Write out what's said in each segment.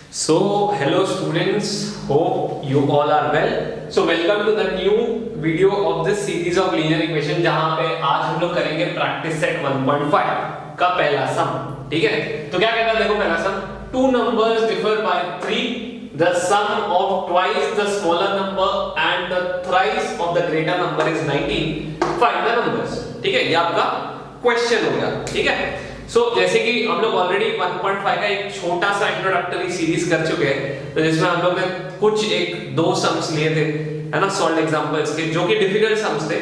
So, hello students, hope you all are well. So, welcome to the new video of this series of linear equation जहां पे आज हम लोग करेंगे practice set 1.5 का पहला सम. ठीक है, तो क्या कहता है देखो पहला सम, two numbers differ by 3, the sum of twice the smaller number and the thrice of the greater number is 19, find the numbers. ठीक है, ये आपका क्वेश्चन हो गया. ठीक है, जैसे कि हम लोग ऑलरेडी 1.5 का एक छोटा सा इंट्रोडक्टरी सीरीज कर चुके हैं, तो जिसमें हम लोग ने कुछ एक दो सम्स लिए थे, है ना, सॉल्व एग्जांपल्स के, जो कि डिफिकल्ट सम्स थे.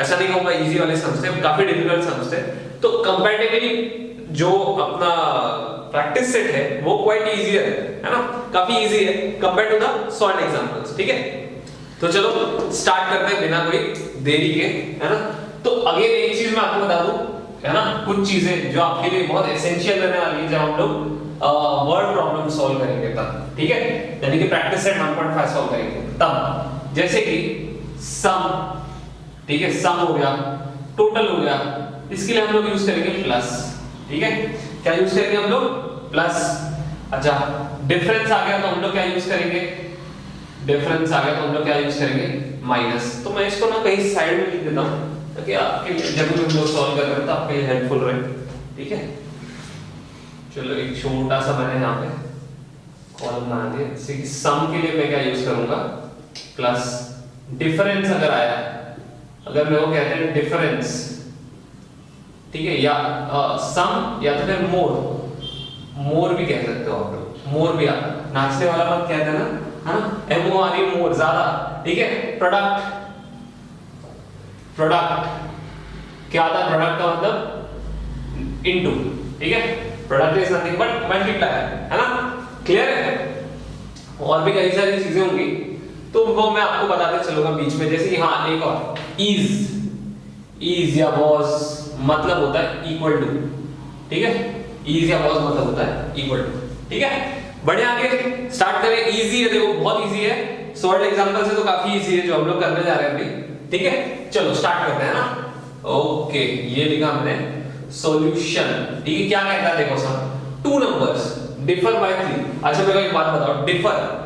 ऐसा नहीं कहूंगा इजी वाले सम्स थे, काफी डिफिकल्ट सम्स थे. तो कंपैरेटिवली जो अपना प्रैक्टिस सेट है वो क्वाइट इजी है ना, काफी इजी है compare to the solve examples. ठीक है, तो चलो स्टार्ट करते हैं बिना कोई देरी के, है ना. तो अगेन एक चीज मैं आपको बता दूं, है ना, कुछ चीजें जो आपके लिए बहुत एसेंशियल रहने वाली है जब हम लोग वर्ड प्रॉब्लम सॉल्व करेंगे तब. ठीक है, यानी कि प्रैक्टिस सेट 1.5 सॉल्व करेंगे तब. जैसे कि सम, ठीक है, सम हो गया, टोटल हो गया, इसके लिए हम लोग यूज करेंगे प्लस. ठीक है, क्या यूज करेंगे हम लोग? प्लस. अच्छा, डिफरेंस आ गया तो हम लोग क्या यूज करेंगे? डिफरेंस आ गया तो हम लोग क्या यूज करेंगे? माइनस. तो मैं इसको ना कहीं साइड में लिख देता हूं ताकि आपके लिए जब भी हम लोग सॉल्व कर रहे हैं तो आपके लिए हेल्पफुल रहे. ठीक है, चलो एक छोटा सा मैंने यहाँ पे कॉलम बना दिया. जैसे कि सम के लिए मैं क्या यूज करूंगा? प्लस. डिफरेंस अगर आया, अगर मेरे को कहते हैं डिफरेंस, ठीक है, या सम या तो फिर मोर, मोर भी कह सकते हो आप लोग, मोर भी आता, नाचने वाला बात कहते हैं ना, है ना, MORE, मोर, ज्यादा. ठीक है, प्रोडक्ट, प्रोडक्ट क्या आता है? प्रोडक्ट का मतलब इनटू. ठीक है, product is nothing but multiply, है ना, क्लियर है. और भी कई सारी चीजें होंगी तो वो मैं आपको बताते चलूंगा बीच में. जैसे कि हाँ, एक और इज, इज या वाज मतलब होता है इक्वल टू. ठीक है, इज या वाज मतलब होता है इक्वल टू. ठीक है, बढ़िया, आगे स्टार्ट करें. इजी है, देखो बहुत इजी है, सॉल्व एग्जांपल से तो काफी इजी है जो हम लोग करने जा रहे हैं अभी. ठीक है, चलो स्टार्ट करते हैं ना. ओके, ये लिखा मैंने सॉल्यूशन. ठीक है, क्या कहता है देखो sir, two numbers differ by 3. अच्छा मेरे को एक बात बताओ, डिफर,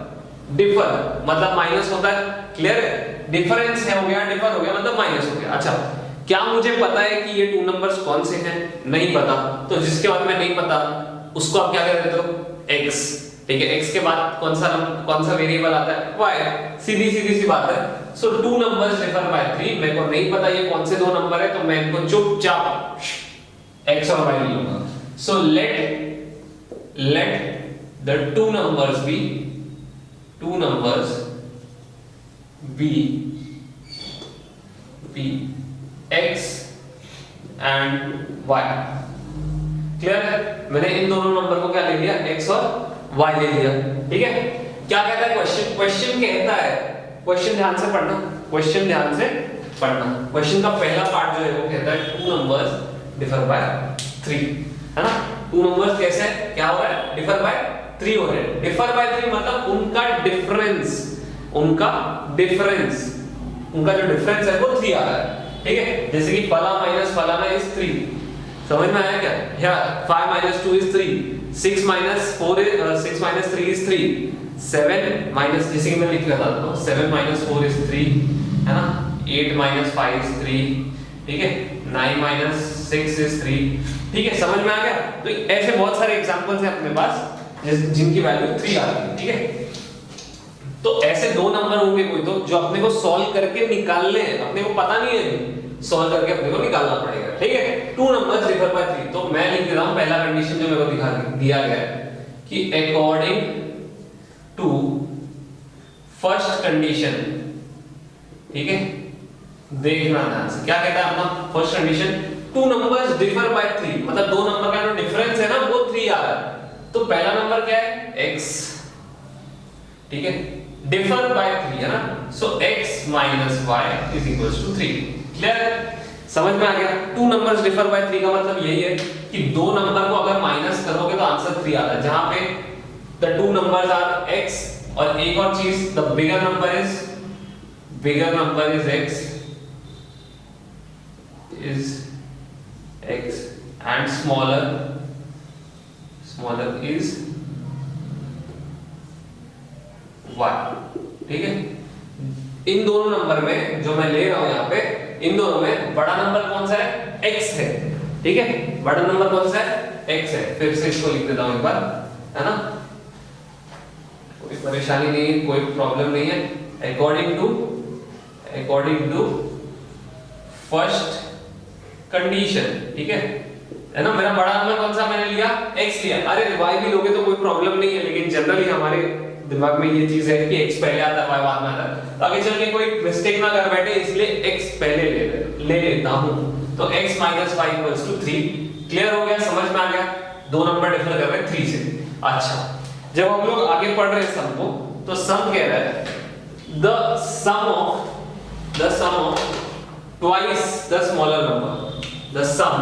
डिफर मतलब माइनस होता है, क्लियर है. डिफरेंस है हो गया, डिफर हो गया मतलब माइनस हो गया. अच्छा, क्या मुझे पता है कि ये टू नंबर्स कौन से हैं? नहीं पता. तो जिसके बाद में नहीं पता उसको आप क्या कह देते हो? x. ठीक है, x के बाद कौन सा वेरिएबल आता है? y. सीधी सी बात है. सो टू नंबर्स डिफर बाय 3. मेरे को नहीं पता ये कौन से दो नंबर है, तो मैं इनको चुपचाप x और y ले लूंगा. So let the two numbers be x and y. Clear है? मैंने इन दोनों नंबर को क्या ले लिया? x और y ले लिया. ठीक है, क्या कहता है क्वेश्चन? क्वेश्चन कहता है, क्वेश्चन ध्यान से पढ़ना, क्वेश्चन ध्यान से पढ़ना. क्वेश्चन का पहला पार्ट जो है वो कहता है टू नंबर्स डिफर बाय 3, है ना. टू नंबर्स कैसे, क्या हो रहा है? डिफर बाय 3 हो रहे हैं. डिफर बाय 3 मतलब उनका डिफरेंस, उनका जो डिफरेंस है वो 3 आ रहा है. ठीक है, जैसे कि फला माइनस फलाना इज 3. समझ में आया क्या? या 5 minus 2 is 3, 6 minus 3 is 3, 7 minus, जैसे कि मैं लिख रहा था, 7 minus 4 is 3, है ना, 8 minus 5 is 3. ठीक है, 9 minus 6 is 3. ठीक है, समझ में आ गया. तो ऐसे बहुत सारे एग्जांपल्स हैं अपने पास जिनकी वैल्यू 3 आ रही है. ठीक है, तो ऐसे दो नंबर होंगे कोई तो जो अपने को सॉल्व करके निकालने हैं, अपने को पता नहीं है, सॉल्व करके अपने को निकालना पड़ेगा. ठीक है, टू नंबर्स डिफर बाय 3. तो मैं लिख देता हूं पहला कंडीशन जो मेरे को दिया गया है कि अकॉर्डिंग टू फर्स्ट कंडीशन. ठीक है, देखना ध्यान से, क्या कहता है अपना first condition? Two numbers differ by 3 मतलब दो नंबर का जो डिफरेंस है ना वो 3 आ रहा है. तो पहला नंबर क्या है? x. ठीक है, डिफर बाय 3 है ना, सो x minus y is equals to 3. Clear? समझ में आ गया? टू नंबर्स डिफर बाय 3 का मतलब यही है कि दो नंबर को अगर माइनस करोगे तो आंसर 3 आता है, जहां पे the two numbers are x. और एक और चीज, the bigger number is x and smaller is y, ठीक है। इन दोनों नंबर में जो मैं ले रहा हूं यहाँ पे, इन दोनों में बड़ा नंबर कौन सा है? x है, ठीक है। बड़ा नंबर कौन सा है? x है। फिर से इसको लिख देता हूं एक बार, है ना, कोई परेशानी नहीं है, कोई प्रॉब्लम नहीं है। अकॉर्डिंग टू फर्स्ट कंडीशन, ठीक है ना। मेरा बड़ा नंबर कौन सा मैंने लिया? x लिया। अरे y भी लोगे तो कोई प्रॉब्लम नहीं है, लेकिन जनरली हमारे दिमाग में ये चीज है कि x पहले आता है y बाद में आता है। तो आगे चल के कोई मिस्टेक ना कर बैठे, इसलिए x पहले ले लेता हूं। तो x minus y equals to 3। Clear हो गया? समझ में आ गया? दो नंबर डिफर कर रहे हैं 3 से। अच्छा, जब हम लोग आगे पढ़ रहे हैं सम को, तो सम कह रहा है the sum of twice the smaller number. The sum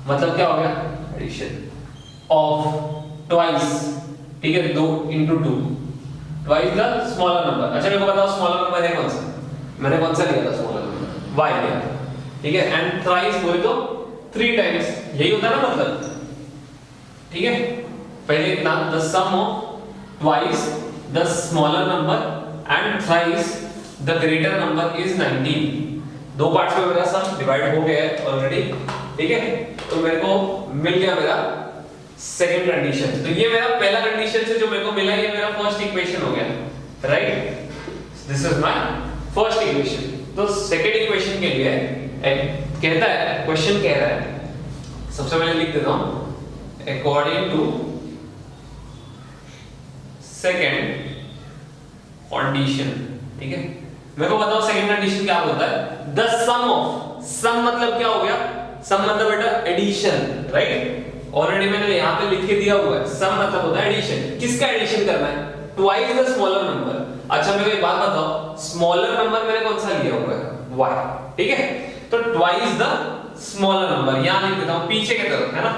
मतलब क्या हो गया? एडिशन ऑफ ट्वाइस, ठीक है, 2 into 2 twice the smaller number. अच्छा, मेरे को बताओ स्मॉलर नंबर है कौन सा? मैंने कौन सा लिया था स्मॉलर नंबर? y लिया, ठीक है। एंड थ्राइस बोले तो 3 टाइम्स, यही होता है ना मतलब, ठीक है। पहले इतना the sum of twice the smaller number and thrice the greater number is 19। दो पार्ट्स में मेरा सम डिवाइड हो गया है ऑलरेडी, ठीक है। तो मेरे को मिल गया मेरा सेकंड कंडीशन। तो ये मेरा पहला कंडीशन से जो मेरे को मिला, ये मेरा फर्स्ट इक्वेशन हो गया, right. This is my first equation. तो सेकंड इक्वेशन के लिए कहता है, क्वेश्चन कह रहा है, सबसे पहले लिख देता हूं अकॉर्डिंग टू सेकंड कंडीशन, ठीक है। मेरे को बताओ सेकंड कंडीशन क्या होता है? द सम ऑफ, सम मतलब क्या हो गया? सम मतलब बेटा एडिशन, राइट। ऑलरेडी मैंने यहाँ पे लिख के दिया हुआ है, सम मतलब होता है एडिशन। किसका एडिशन करना है? Twice the smaller number. अच्छा, मेरे को एक बात बताओ, स्मॉलर नंबर मैंने कौन सा लिया हुआ है? y, ठीक है। तो ट्वाइस द स्मॉलर नंबर यहां लिख देता हूं पीछे की तरफ, है ना।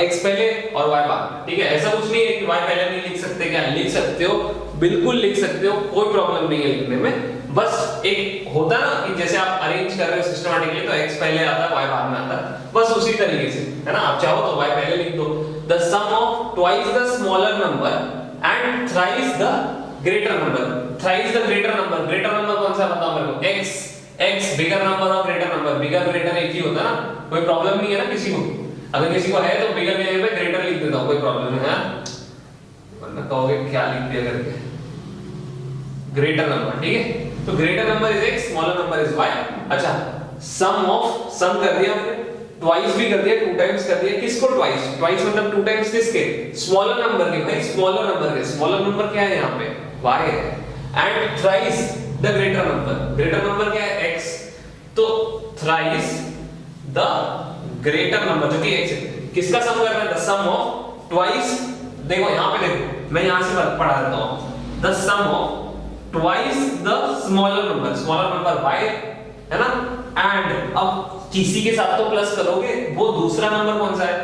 x पहले और y बाद में, ठीक है। ऐसा कुछ नहीं है कि y पहले नहीं लिख सकते, क्या लिख सकते हो, बिल्कुल लिख सकते हो, कोई प्रॉब्लम नहीं है लिखने में। बस एक होता है ना कि जैसे आप अरेंज कर रहे हो सिस्टमैटिकली, तो x पहले आता है, y बाद में आता है, बस उसी तरीके से, है ना। आप चाहो तो y पहले लिख दो। The sum of twice the smaller number and thrice the greater number. Thrice the greater number, greater number कौन सा बताओ मेरे को? x बिगर नंबर और ग्रेटर नंबर, बिगर ग्रेटर एक ही होता है ना, कोई प्रॉब्लम नहीं है ना किसी को। अगर किसी को है तो बिगर के जगह पे ग्रेटर लिख देता हूं, कोई प्रॉब्लम नहीं है, वरना कहोगे क्या लिख दिया करके। ग्रेटर नंबर, ठीक है। तो greater number is x, smaller number is y। अच्छा, सम ऑफ, सम कर दिया हमने, ट्वाइस भी कर दिया, 2 टाइम्स कर दिया। किसको ट्वाइस? ट्वाइस मतलब 2 टाइम्स किसके? स्मॉलर नंबर के। भाई स्मॉलर नंबर के, स्मॉलर नंबर क्या है यहाँ पे? y है। And thrice the greater number, greater number क्या है? x। तो थ्राइस द ग्रेटर नंबर जो कि x है, किसका सम कर रहा है? द सम ऑफ ट्वाइस, देखो यहाँ पे देखो, मैं यहाँ से पढ़ा देता हूँ, the sum of twice the smaller number, smaller number y है ना। एंड अब किसी के साथ तो प्लस करोगे, वो दूसरा नंबर कौन सा है?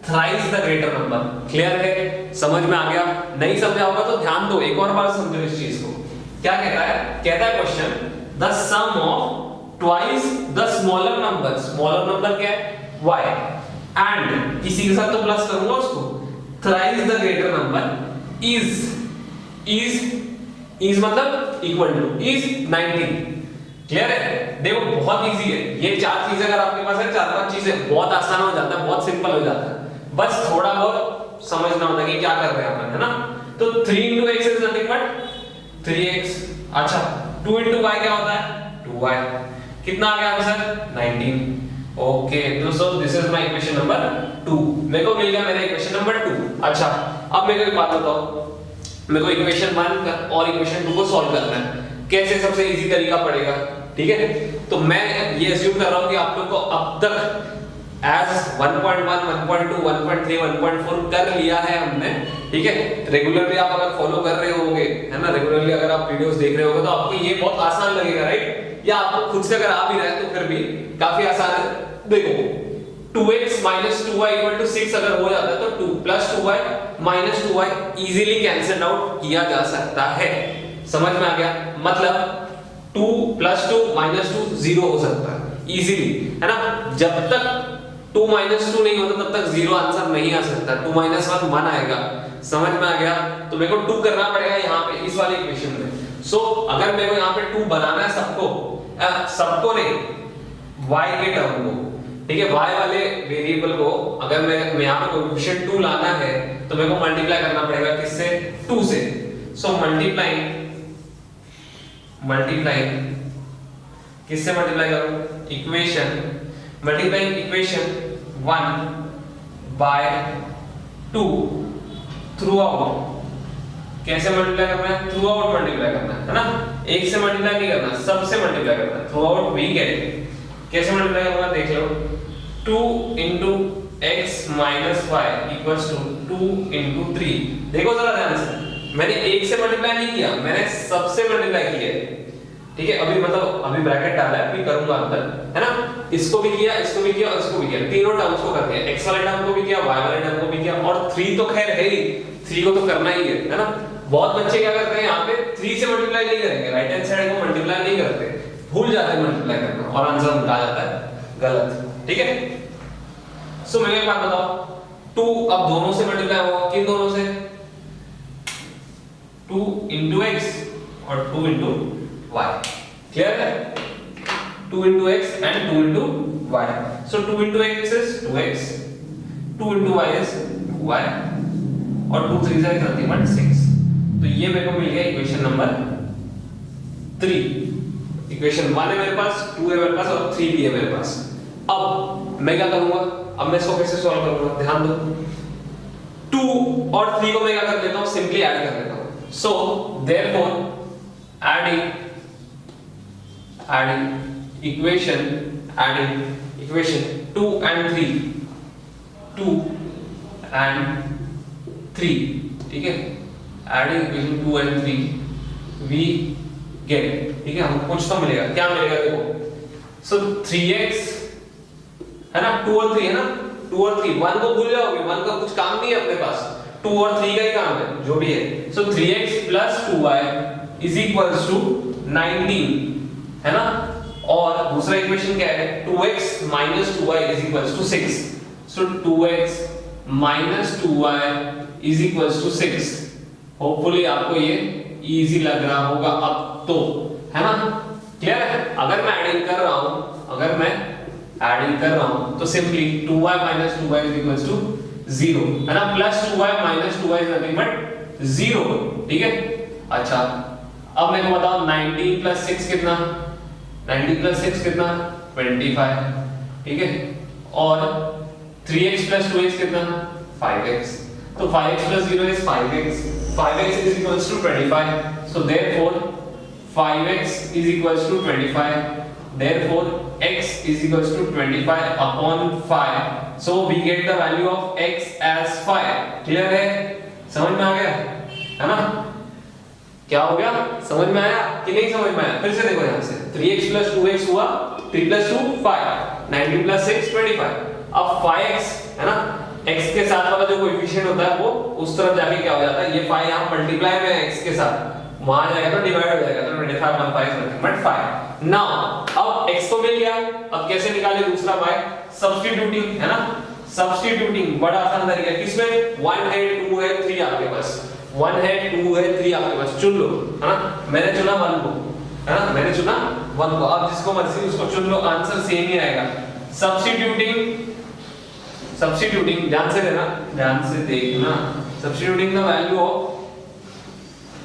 Thrice the greater number. Clear है? समझ में आ गया? नहीं समझा होगा तो ध्यान दो, एक और बार समझो इस चीज को। क्या कहता है? कहता है question the sum of twice the smaller number, smaller number क्या है? y, एंड किसी के साथ तो प्लस करूंगा उसको, thrice the greater number is मतलब इक्वल टू इज 19। क्लियर है? देखो बहुत इजी है ये, 4 चीजें अगर आपके पास है, 4-5 चीजें, बहुत आसान हो जाता है, बहुत सिंपल हो जाता है। बस थोड़ा बहुत समझना होता है कि क्या कर रहे हैं अपन, है ना। तो 3 into x is nothing but 3x। अच्छा, 2 into y क्या होता है? 2y। कितना आ गया आंसर? 19। ओके दोस्तों, this is my equation number 2। मेरे को मिल गया मेरा इक्वेशन नंबर 2। अच्छा, अब मेरे को एक बात बताओ, मेरे को इक्वेशन 1 और इक्वेशन 2 को सॉल्व करना है। कैसे? सबसे इजी तरीका पड़ेगा, ठीक है। तो मैं ये अज्यूम कर रहा हूं कि आप लोग को अब तक एज 1.1, 1.2, 1.3, 1.4 कर लिया है हमने, ठीक है। रेगुलरली आप अगर फॉलो कर रहे होगे, है ना, रेगुलरली अगर आप वीडियोस देख रहे होगे तो आपको ये बहुत आसान लगेगा, राइट। या आपको खुद से अगर आ भी रहा है तो फिर भी काफी आसान है। देखो 2x minus 2y equal to 6 अगर हो जाता है तो 2 plus 2y minus 2y easily cancel out किया जा सकता है। समझ में आ गया? मतलब 2 plus 2 minus 2 0 हो सकता है इजीली, है ना। जब तक 2 माइनस 2 नहीं होता तब तक जीरो आंसर नहीं आ सकता। 2 माइनस 1 1 आएगा। समझ में आ गया? तो मेरे को 2 करना पड़ेगा यहाँ पे इस वाले इक्वेशन में। सो अगर मेरे को यहाँ पे 2 बनाना है सबको नहीं, y के टर्म को, ठीक है, y वाले वेरिएबल को अगर मैं यहाँ पे कोएफिशिएंट 2 लाना है तो मेरे को मल्टीप्लाई करना पड़ेगा किससे? 2 से। सो मल्टीप्लाइंग किससे मल्टीप्लाई करूं? Multiplying equation 1 by 2 throughout. कैसे मल्टीप्लाई करना है? थ्रू आउट मल्टीप्लाई करना है ना, एक से मल्टीप्लाई नहीं करना, सबसे मल्टीप्लाई करना है। थ्रू आउट वी गेट, कैसे मल्टीप्लाई करूंगा देख लो, 2 into x minus y equals to 2 into 3। देखो जरा ध्यान से, मैंने एक से मल्टीप्लाई नहीं किया, मैंने सबसे मल्टीप्लाई किया है, ठीक है। अभी मतलब अभी ब्रैकेट डाला है, अभी करूंगा अंदर, है ना। इसको भी किया, इसको भी किया और इसको भी किया, तीनों टर्म्स को कर दिया, x वाले टर्म को भी किया, y वाले टर्म को भी किया, और 3 तो खैर है ही, 3 को तो करना ही है ना। बहुत बच्चे क्या करते हैं यहाँ पे 3 से मल्टीप्लाई नहीं करेंगे, राइट हैंड साइड को मल्टीप्लाई नहीं करते, भूल जाते हैं मल्टीप्लाई करना और आंसर उल्टा जाता है, गलत, ठीक है। सो मैं एक बात बताओ, 2 अब दोनों से मल्टीप्लाई होगा, किन दोनों से? 2 into x और 2 into y, क्लियर है? 2 into x and 2 into y। So 2 into x is 2x, 2 into y is 2y, और 2 3 से करती है 6। तो ये मेरे को मिल गया इक्वेशन नंबर 3। इक्वेशन 1 है मेरे पास, 2 है मेरे पास और 3 भी है मेरे पास। अब मैं क्या करूंगा? अब मैं इसको कैसे सॉल्व करूंगा? ध्यान दो, 2 और 3 को मैं क्या कर लेता हूं? सिंपली ऐड कर लेता हूं। So therefore adding equation 2 and 3, ठीक है, adding equation 2 and 3 we get, ठीक है, हमको कुछ तो मिलेगा। क्या मिलेगा देखो, so 3x है ना, 2 और 3 है ना, 2 और 3, 1 को भूल जाओगे, 1 का कुछ काम नहीं है अपने पास, 2 और 3 का ही काम है, जो भी है। so 3x plus 2y is equals to 19, है ना। और दूसरा इक्वेशन क्या है? 2x minus 2y is equals to 6। so 2x minus 2y is equals to 6। Hopefully आपको ये इजी लग रहा होगा अब तो, है ना, क्लियर है। अगर मैं एडिंग कर रहा हूं तो simply 2y minus 2y is equals to 0, है ना, plus 2y minus 2y is nothing but 0, ठीक है। अच्छा अब मेरे को बताओ 19 plus 6 कितना? 19 plus 6 कितना? 25, ठीक है। और 3x plus 2x कितना? 5x। तो 5x plus 0 is 5x, 5x is equals to 25। so therefore 5x is equals to 25, therefore x is equals to 25 upon 5। so we get the value of x as 5। Clear है? समझ में आ गया, है ना? क्या हो गया? समझ में आया कि नहीं समझ में आया? फिर से देखो यहाँ से 3x plus 2x हुआ, 3 plus 2 5, 19 plus 6 25। अब 5x है ना, x के साथ वाला जो कोएफिशिएंट होता है वो उस तरफ जाके क्या हो जाता है, ये 5 यहाँ मल्टीप्लाई में x के साथ, वहां जाएगा तो डिवाइड हो जाएगा, तो 25 1 5 nothing but 5। नाउ अब x तो मिल गया, अब कैसे निकाले दूसरा y? सब्स्टिट्यूटिंग, है ना, सब्स्टिट्यूटिंग बड़ा आसान तरीका है। किसमें? 1 है 2 है 3 आपके पास, 1 है 2 है 3 आपके पास, चुन लो, है ना। मैंने चुना 1 को, है ना, मैंने चुना 1 को, आप जिसको मर्जी उसको चुन लो, आंसर सेम ही आएगा। सब्स्टिट्यूटिंग ध्यान से देना, ध्यान से देखना, substituting the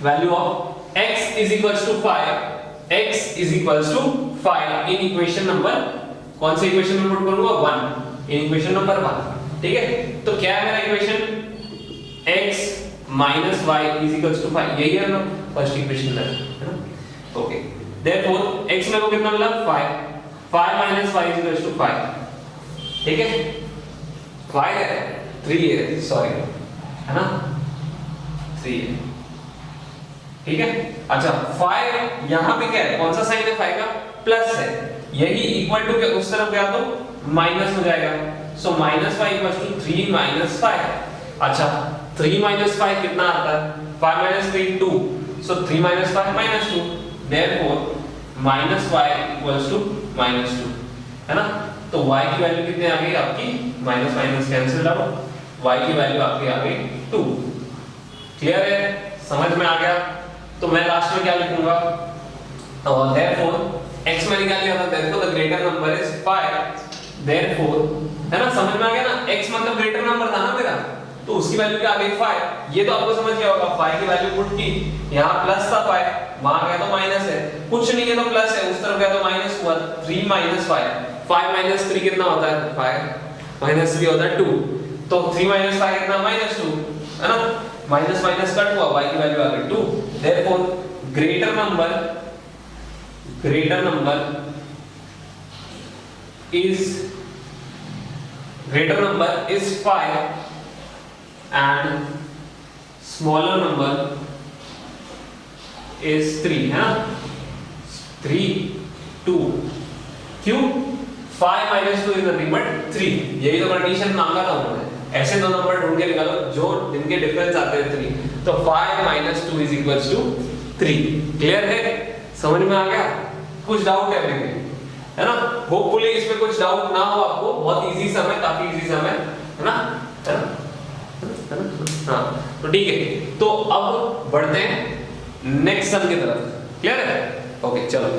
value of x is equals to 5, x is equals to 5 in equation number, कौन सी इक्वेशन में पुट करूंगा? 1, इन इक्वेशन नंबर 1, ठीक है। तो क्या है मेरा equation? x minus y is equals to 5, यही है ना फर्स्ट इक्वेशन है ना। ओके, देयरफॉर x मेरे को कितना मिला? 5 minus y is equals to 5, ठीक है। 5 है, 3 है, सॉरी, है ना, 3 है, ठीक है। अच्छा 5 यहाँ पे क्या है? कौन सा साइन है 5 का? प्लस है, यही इक्वल टू के उस तरफ गया तो माइनस हो जाएगा। So minus 5 equals to 3 minus 5। अच्छा 3 minus 5 कितना आता है? 5 minus 3 2, so 3 minus 5 minus 2, therefore minus y equals to minus 2, है ना। तो y की वैल्यू कितनी आ गई आपकी, minus minus cancel out, y की वैल्यू आपकी आ गई 2। क्लियर है, समझ में आ गया? तो मैं लास्ट में क्या लिखूंगा, और therefore x मैंने क्या लिया था, therefore the greater number is 5, therefore, है ना, समझ में आ गया ना, x मतलब ग्रेटर नंबर था ना मेरा, तो उसकी वैल्यू क्या आ गई 5। ये तो आपको समझ गया होगा, 5 की वैल्यू पुट की, यहाँ प्लस था 5, वहां गया तो माइनस है, कुछ नहीं है तो प्लस है, उस तरफ गया तो माइनस हुआ, 3 माइनस 5, 5 माइनस 3 कितना होता है, 5 माइनस 3 होता है 2, तो 3 माइनस 5 कितना, माइनस 2, है ना, माइनस माइनस कट हुआ, y की वैल्यू आ गई 2। Therefore greater number is 5 and smaller number is 3, है ना, 3 2, क्यों, 5 minus 2 is nothing but 3, यही तो कंडीशन मांगा था उन्होंने, ऐसे दो नंबर ढूंढ के निकालो जो जिनके डिफरेंस आते हैं 3, तो 5 minus 2 is equals to 3। Clear है, समझ में आ गया? कुछ डाउट है अभी, है ना? होपफुली इसमें कुछ डाउट ना हो आपको, बहुत इजी सम है, काफी इजी सम है ना, है ना? हाँ, तो ठीक है, तो अब बढ़ते हैं नेक्स्ट सम की तरफ। क्लियर है? ओके चलो।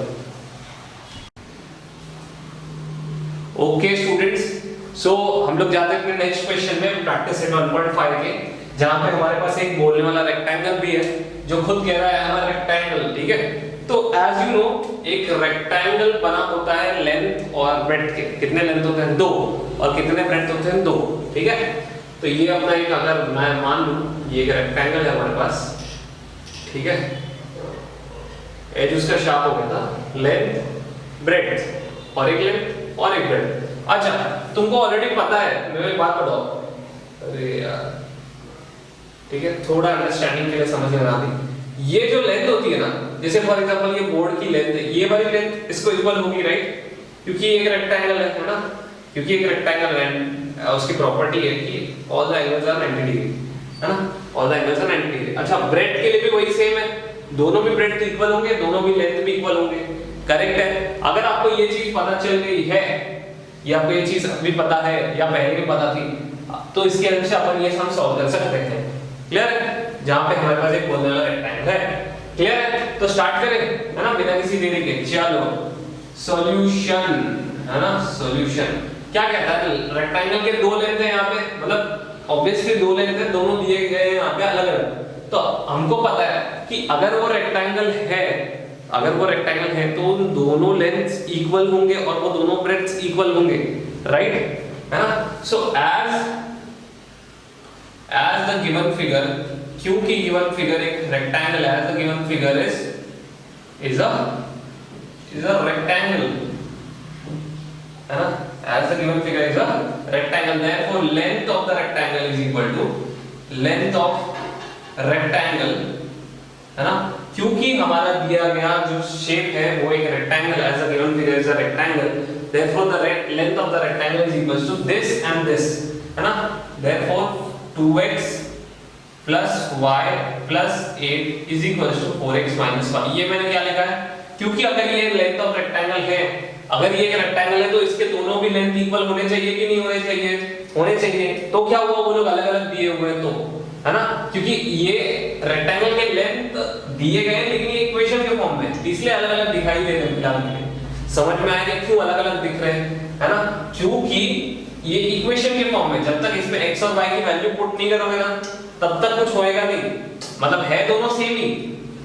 ओके स्टूडेंट्स, सो हम लोग जाते हैं अपने नेक्स्ट क्वेश्चन में, प्रैक्टिस सेट 1.5 के, जहां पे हमारे पास एक बोलने वाला रेक्टेंगल भी है जो खुद कह रहा है हमारा रेक्टेंगल। ठीक है, तो एज यू नो एक रेक्टेंगल बना होता है लेंथ और ब्रेड्थ के, कितने लेंथ होते हैं 2 और कितने ब्रेड्थ होते हैं 2। ठीक है, तो ये अपना एक, अगर मैं मान लूं ये एक रेक्टेंगल है हमारे पास, ठीक है, एज उसका शार्प हो गया था, लेंथ ब्रेड्थ और एक लेंथ और एक ब्रेड्थ। अच्छा, तुमको ऑलरेडी पता है, मेरे एक बात बताओ, अरे यार ठीक है, थोड़ा अंडरस्टैंडिंग के लिए समझ में आ रही, ये जो लेंथ होती है ना, जैसे फॉर एग्जांपल ये बोर्ड की लेंथ है, ये वाली लेंथ इसको इक्वल होगी, राइट, क्योंकि ये एक रेक्टेंगल है ना, क्योंकि एक रेक्टेंगल है, उसकी प्रॉपर्टी है कि all the angles are 90 degree, है ना, all the angles are 90 degree. अच्छा, ब्रेड्थ के लिए भी वही सेम है, दोनों भी ब्रेड्थ इक्वल होंगे, दोनों भी लेंथ भी इक्वल होंगे। करेक्ट है? अगर आपको ये चीज पता चल गई है, या आपको ये चीज अभी पता है या पहले भी पता थी, तो इसके हेल्प से अपन ये सम सॉल्व कर सकते हैं। क्लियर है? जहां पे हमारे पास एक बोलने वाला रेक्टेंगल है। क्लियर है? तो स्टार्ट करें, है ना, बिना किसी देरी के। चलो सॉल्यूशन, है ना, सॉल्यूशन क्या कहता है, रेक्टेंगल के दो लेंथ है यहाँ पे, मतलब ऑब्वियसली दो लेंथ है, दोनों दिए गए हैं यहाँ पे अलग अलग। तो हमको पता है कि अगर वो रेक्टेंगल है, तो उन दोनों लेंथ्स इक्वल होंगे और वो दोनों ब्रेड्थ्स इक्वल होंगे, राइट, है ना। So as the given figure, क्योंकि गिवन फिगर एक रेक्टेंगल है, the given figure is a rectangle, है ना, as the given figure is a rectangle, therefore length of the rectangle is equal to length of rectangle, है ना, क्योंकि हमारा दिया गया जो शेप है वो एक rectangle, as the given figure is a rectangle, therefore the length of the rectangle is equal to this and this, है ना, therefore 2x plus y plus 8 is equal to 4x minus 1। ये मैंने क्या लिखा है, क्योंकि अगर ये लेंथ ऑफ रेक्टेंगल है, अगर ये एक रेक्टेंगल है तो इसके दोनों भी लेंथ इक्वल होने चाहिए कि नहीं होने चाहिए, होने चाहिए। तो क्या हुआ, वो लोग अलग अलग दिए हुए हैं, तो है ना, क्योंकि ये रेक्टेंगल के लेंथ दिए गए हैं लेकिन ये इक्वेशन के फॉर्म में, इसलिए अलग अलग दिखाई दे रहे हैं फिलहाल के लिए। समझ में आया कि क्यों अलग अलग दिख रहे हैं, है ना, क्योंकि ये इक्वेशन के फॉर्म में, जब तक इसमें x और y की वैल्यू पुट नहीं करोगे ना तब तक कुछ होएगा नहीं, मतलब है दोनों सेम ही,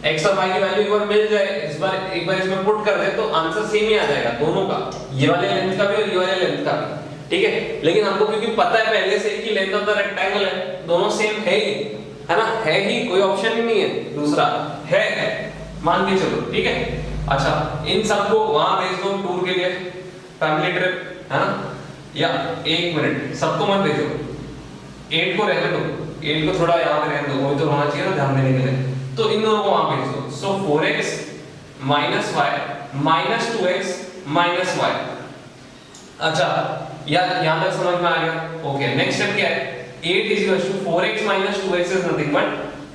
x और y की वैल्यू एक बार मिल जाए, इस बार एक बार इसमें पुट कर दे तो आंसर सेम ही आ जाएगा दोनों का, ये वाले लेंथ का भी और ये वाले लेंथ का भी। ठीक है, लेकिन हमको क्योंकि पता है पहले से कि लेंथ ऑफ द रेक्टेंगल है, दोनों सेम है ही, है ना, है ही, कोई ऑप्शन ही नहीं है दूसरा, है मान के चलो। ठीक है, अच्छा, इन सबको वहां भेज दो टूर के लिए, फैमिली ट्रिप, है ना, या एक मिनट सबको मत भेजो, 8 को रहने दो, 8 को थोड़ा यहाँ पे रहने दो, कोई तो होना चाहिए ना ध्यान देने के लिए, तो इन दोनों को वहां भेज दो। सो 4x minus y minus 2x minus y। अच्छा, यहाँ तक समझ में आ गया? ओके, नेक्स्ट स्टेप क्या है, 8 is equal to 4x minus 2x is nothing but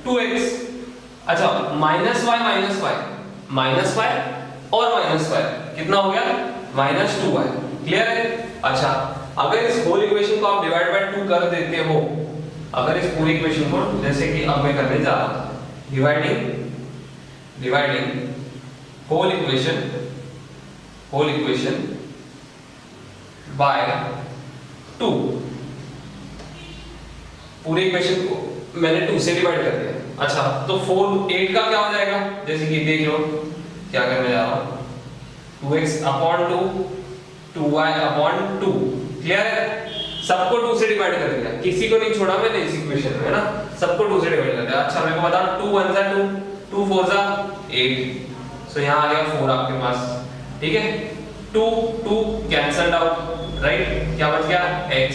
2x। अच्छा, minus y और minus y कितना हो गया, minus 2y, क्लियर है? अच्छा, अगर इस होल इक्वेशन को आप डिवाइड बाय 2 कर देते हो, अगर इस पूरी इक्वेशन को, जैसे कि अब मैं करने जा रहा हूं, डिवाइडिंग होल इक्वेशन बाय 2, पूरे इक्वेशन को मैंने 2 से डिवाइड कर दिया। अच्छा, तो 8 का क्या हो जाएगा, जैसे कि देख लो क्या करने जा रहा हूं, 2x upon 2 2y upon 2, clear है? सबको 2 से डिवाइड कर दिया, किसी को नहीं छोड़ा मैंने इस इक्वेशन में, है ना, सबको 2 से डिवाइड कर दिया। अच्छा, मेरे को बता 2 1 जा 2, 2 4 जा 8, सो यहां आ गया 4 आपके पास, ठीक है? 2 2 कैंसल्ड आउट, राइट? क्या बच गया x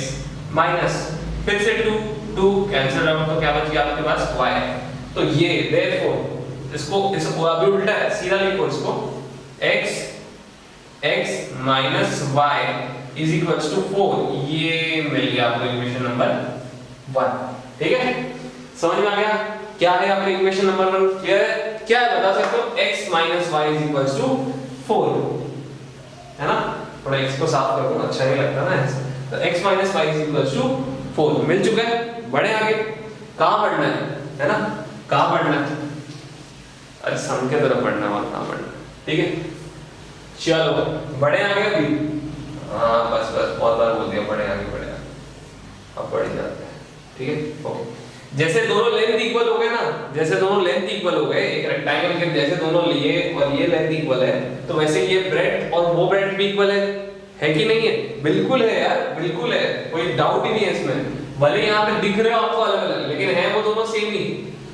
माइनस फिर से 2 2 कैंसल्ड आउट, तो क्या बच गया आपके पास y। तो ये देयरफॉर इसको अभी उल्टा है, सीधा लिखो इसको, x minus y is equals to 4, ये मिल गया आपको इक्वेशन नंबर 1, ठीक है? समझ में आ गया क्या है आपका इक्वेशन नंबर 1? क्लियर है? क्या है बता सकते हो? x minus y is equals to 4, है ना? थोड़ा x को साफ कर दो, अच्छा नहीं लगता ना ऐसे। तो x minus y is equals to 4 मिल चुका है। बढ़े आगे, कहां पढ़ना है ना? कहां पढ़ना है? अच्छा, सम के तरफ पढ़ना है और कहां पढ़ना है, ठीक है? चलो बढ़े आगे अभी, हाँ बस बहुत बार बोल दिया, बढ़े आगे, अब बढ़ जाते हैं, ठीक है? ओके, जैसे दोनों लेंथ इक्वल हो गए ना, जैसे दोनों लेंथ इक्वल हो गए, एक रेक्टेंगल के जैसे दोनों ये और ये लेंथ इक्वल है, तो वैसे ये ब्रेड्थ और वो ब्रेड्थ भी इक्वल है कि नहीं है? बिल्कुल है यार, बिल्कुल है, कोई डाउट ही नहीं है इसमें। भले यहाँ पे दिख रहे हो आपको अलग अलग, लेकिन है वो दोनों सेम ही,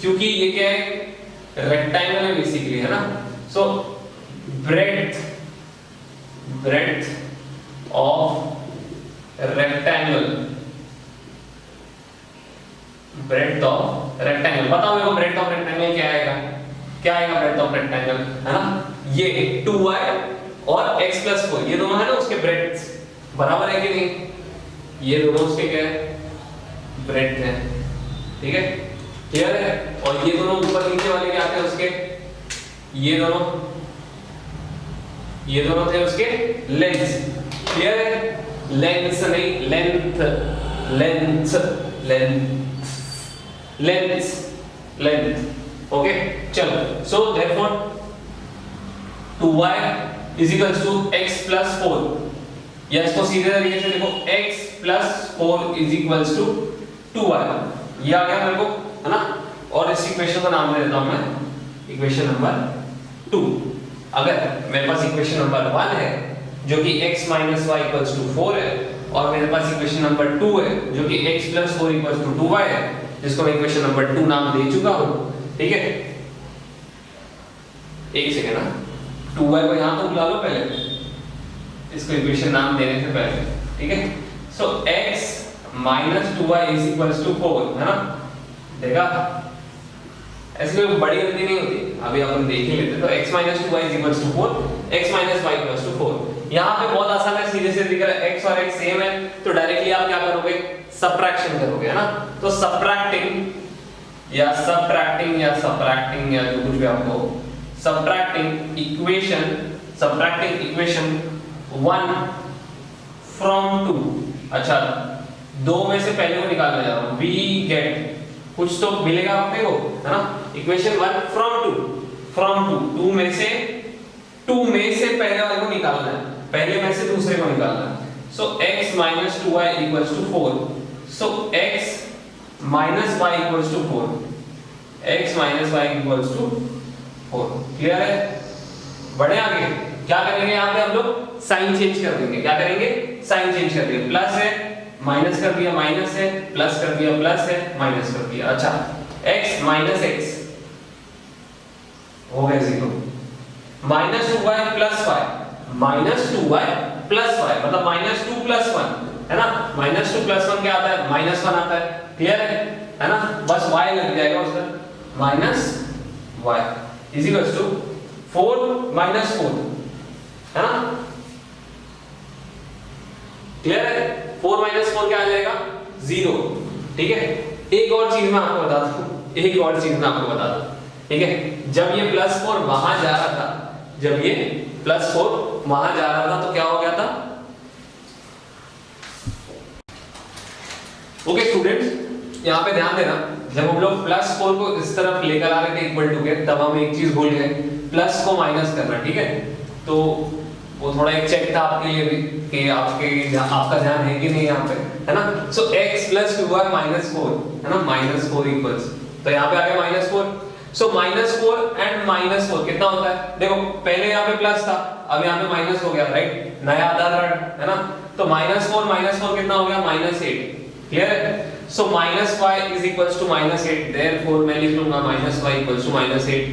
क्योंकि ये क्या है, रेक्टेंगल है बेसिकली, है ना? So breadth of rectangle, breadth of rectangle, बताओ मेरे को ब्रेड्थ ऑफ रेक्टेंगल क्या आएगा? क्या आएगा ब्रेड्थ ऑफ रेक्टेंगल, है ना? ये 2y और x प्लस 4, ये दोनों है ना उसके ब्रेड्थ बराबर है कि नहीं? ये दोनों उसके क्या है? ब्रेड्थ है, ठीक है? क्लियर है? और ये दोनों ऊपर नीचे वाले क्या थे उसके? ये दोनों थे उसके लेंथ, क्लियर है? लेंथ नहीं, लेंथ, ओके? चलो, so therefore 2y is equals to x plus 4, या इसको सीधे तरीके से लिखो, x plus 4 is equals to 2y, ये आ गया मेरे को, है ना? और इस इक्वेशन का नाम दे देता हूं मैं इक्वेशन नंबर 2। अगर मेरे पास इक्वेशन नंबर 1 है जो कि x minus y equals to 4 है, और मेरे पास इक्वेशन नंबर 2 है जो कि x plus 4 equals to 2y है, जिसको मैं इक्वेशन नंबर 2 नाम दे चुका हूं, ठीक है? एक सेकंड ना, 2y को यहां तो बुला लो पहले, इसको इक्वेशन नाम देने से पहले, ठीक है? सो x minus 2y is equals to 4, है ना? देखा, ऐसे कोई बड़ी गलती नहीं होती, अभी अपन देख ही लेते। तो x minus 2y is equals to 4, x minus y equals to 4, यहाँ पे बहुत आसान है, सीधे से दिख रहा है x और x सेम है, तो डायरेक्टली आप क्या करोगे? सबट्रैक्शन करोगे, है ना? तो सबट्रैक्टिंग या जो कुछ भी आपको, सबट्रैक्टिंग इक्वेशन 1 from 2, अच्छा, दो में से पहले को निकालना जा रहा हूं, we get, कुछ तो मिलेगा आपको, है ना? इक्वेशन 1 from 2 में से पहले वाले को निकालना है, पहले में से दूसरे को निकालना है। सो x minus 2y equals to 4, so x minus y equals to 4, x minus y equals to 4, clear है? बढ़े आगे, क्या करेंगे यहाँ पे हम लोग? साइन चेंज कर देंगे। क्या करेंगे? साइन चेंज कर देंगे। प्लस है, माइनस कर दिया, माइनस है, प्लस कर दिया, प्लस है, माइनस कर दिया। अच्छा, x माइनस x हो गया 0, minus 2y plus 5, minus 2y plus 5 मतलब माइनस 2 प्लस 1, है ना? माइनस 2 प्लस 1 क्या आता है? माइनस 1 आता है, क्लियर है ना? बस y लग जाएगा उसमें, minus y is equals to 4 minus 4, है ना? क्लियर है? 4 माइनस 4 क्या आ जाएगा? 0, ठीक है? एक और चीज मैं आपको बता दूं, ठीक है? जब ये प्लस 4 वहां जा रहा था, तो क्या हो गया था? ओके स्टूडेंट्स, यहाँ पे ध्यान देना, जब हम लोग +4 को इस तरफ लेकर आ रहे थे इक्वल टू के, तब हम एक चीज भूल गए, प्लस को माइनस करना, ठीक है। तो वो थोड़ा एक चेक था आपके लिए भी कि आपका ध्यान है कि नहीं यहाँ पे, है ना। सो x + 2y - 4, है ना, -4 इक्वल्स, तो यहाँ पे आ गया -4। सो -4 एंड -4 कितना होता है, देखो पहले यहाँ पे प्लस था, अब यहाँ पे माइनस हो गया, राइट, नया आधार कार्ड, है ना। तो -4 कितना हो गया, -8, क्लियर है। सो -y is equals to -8, therefore मैं लिख लूंगा -y equals to -8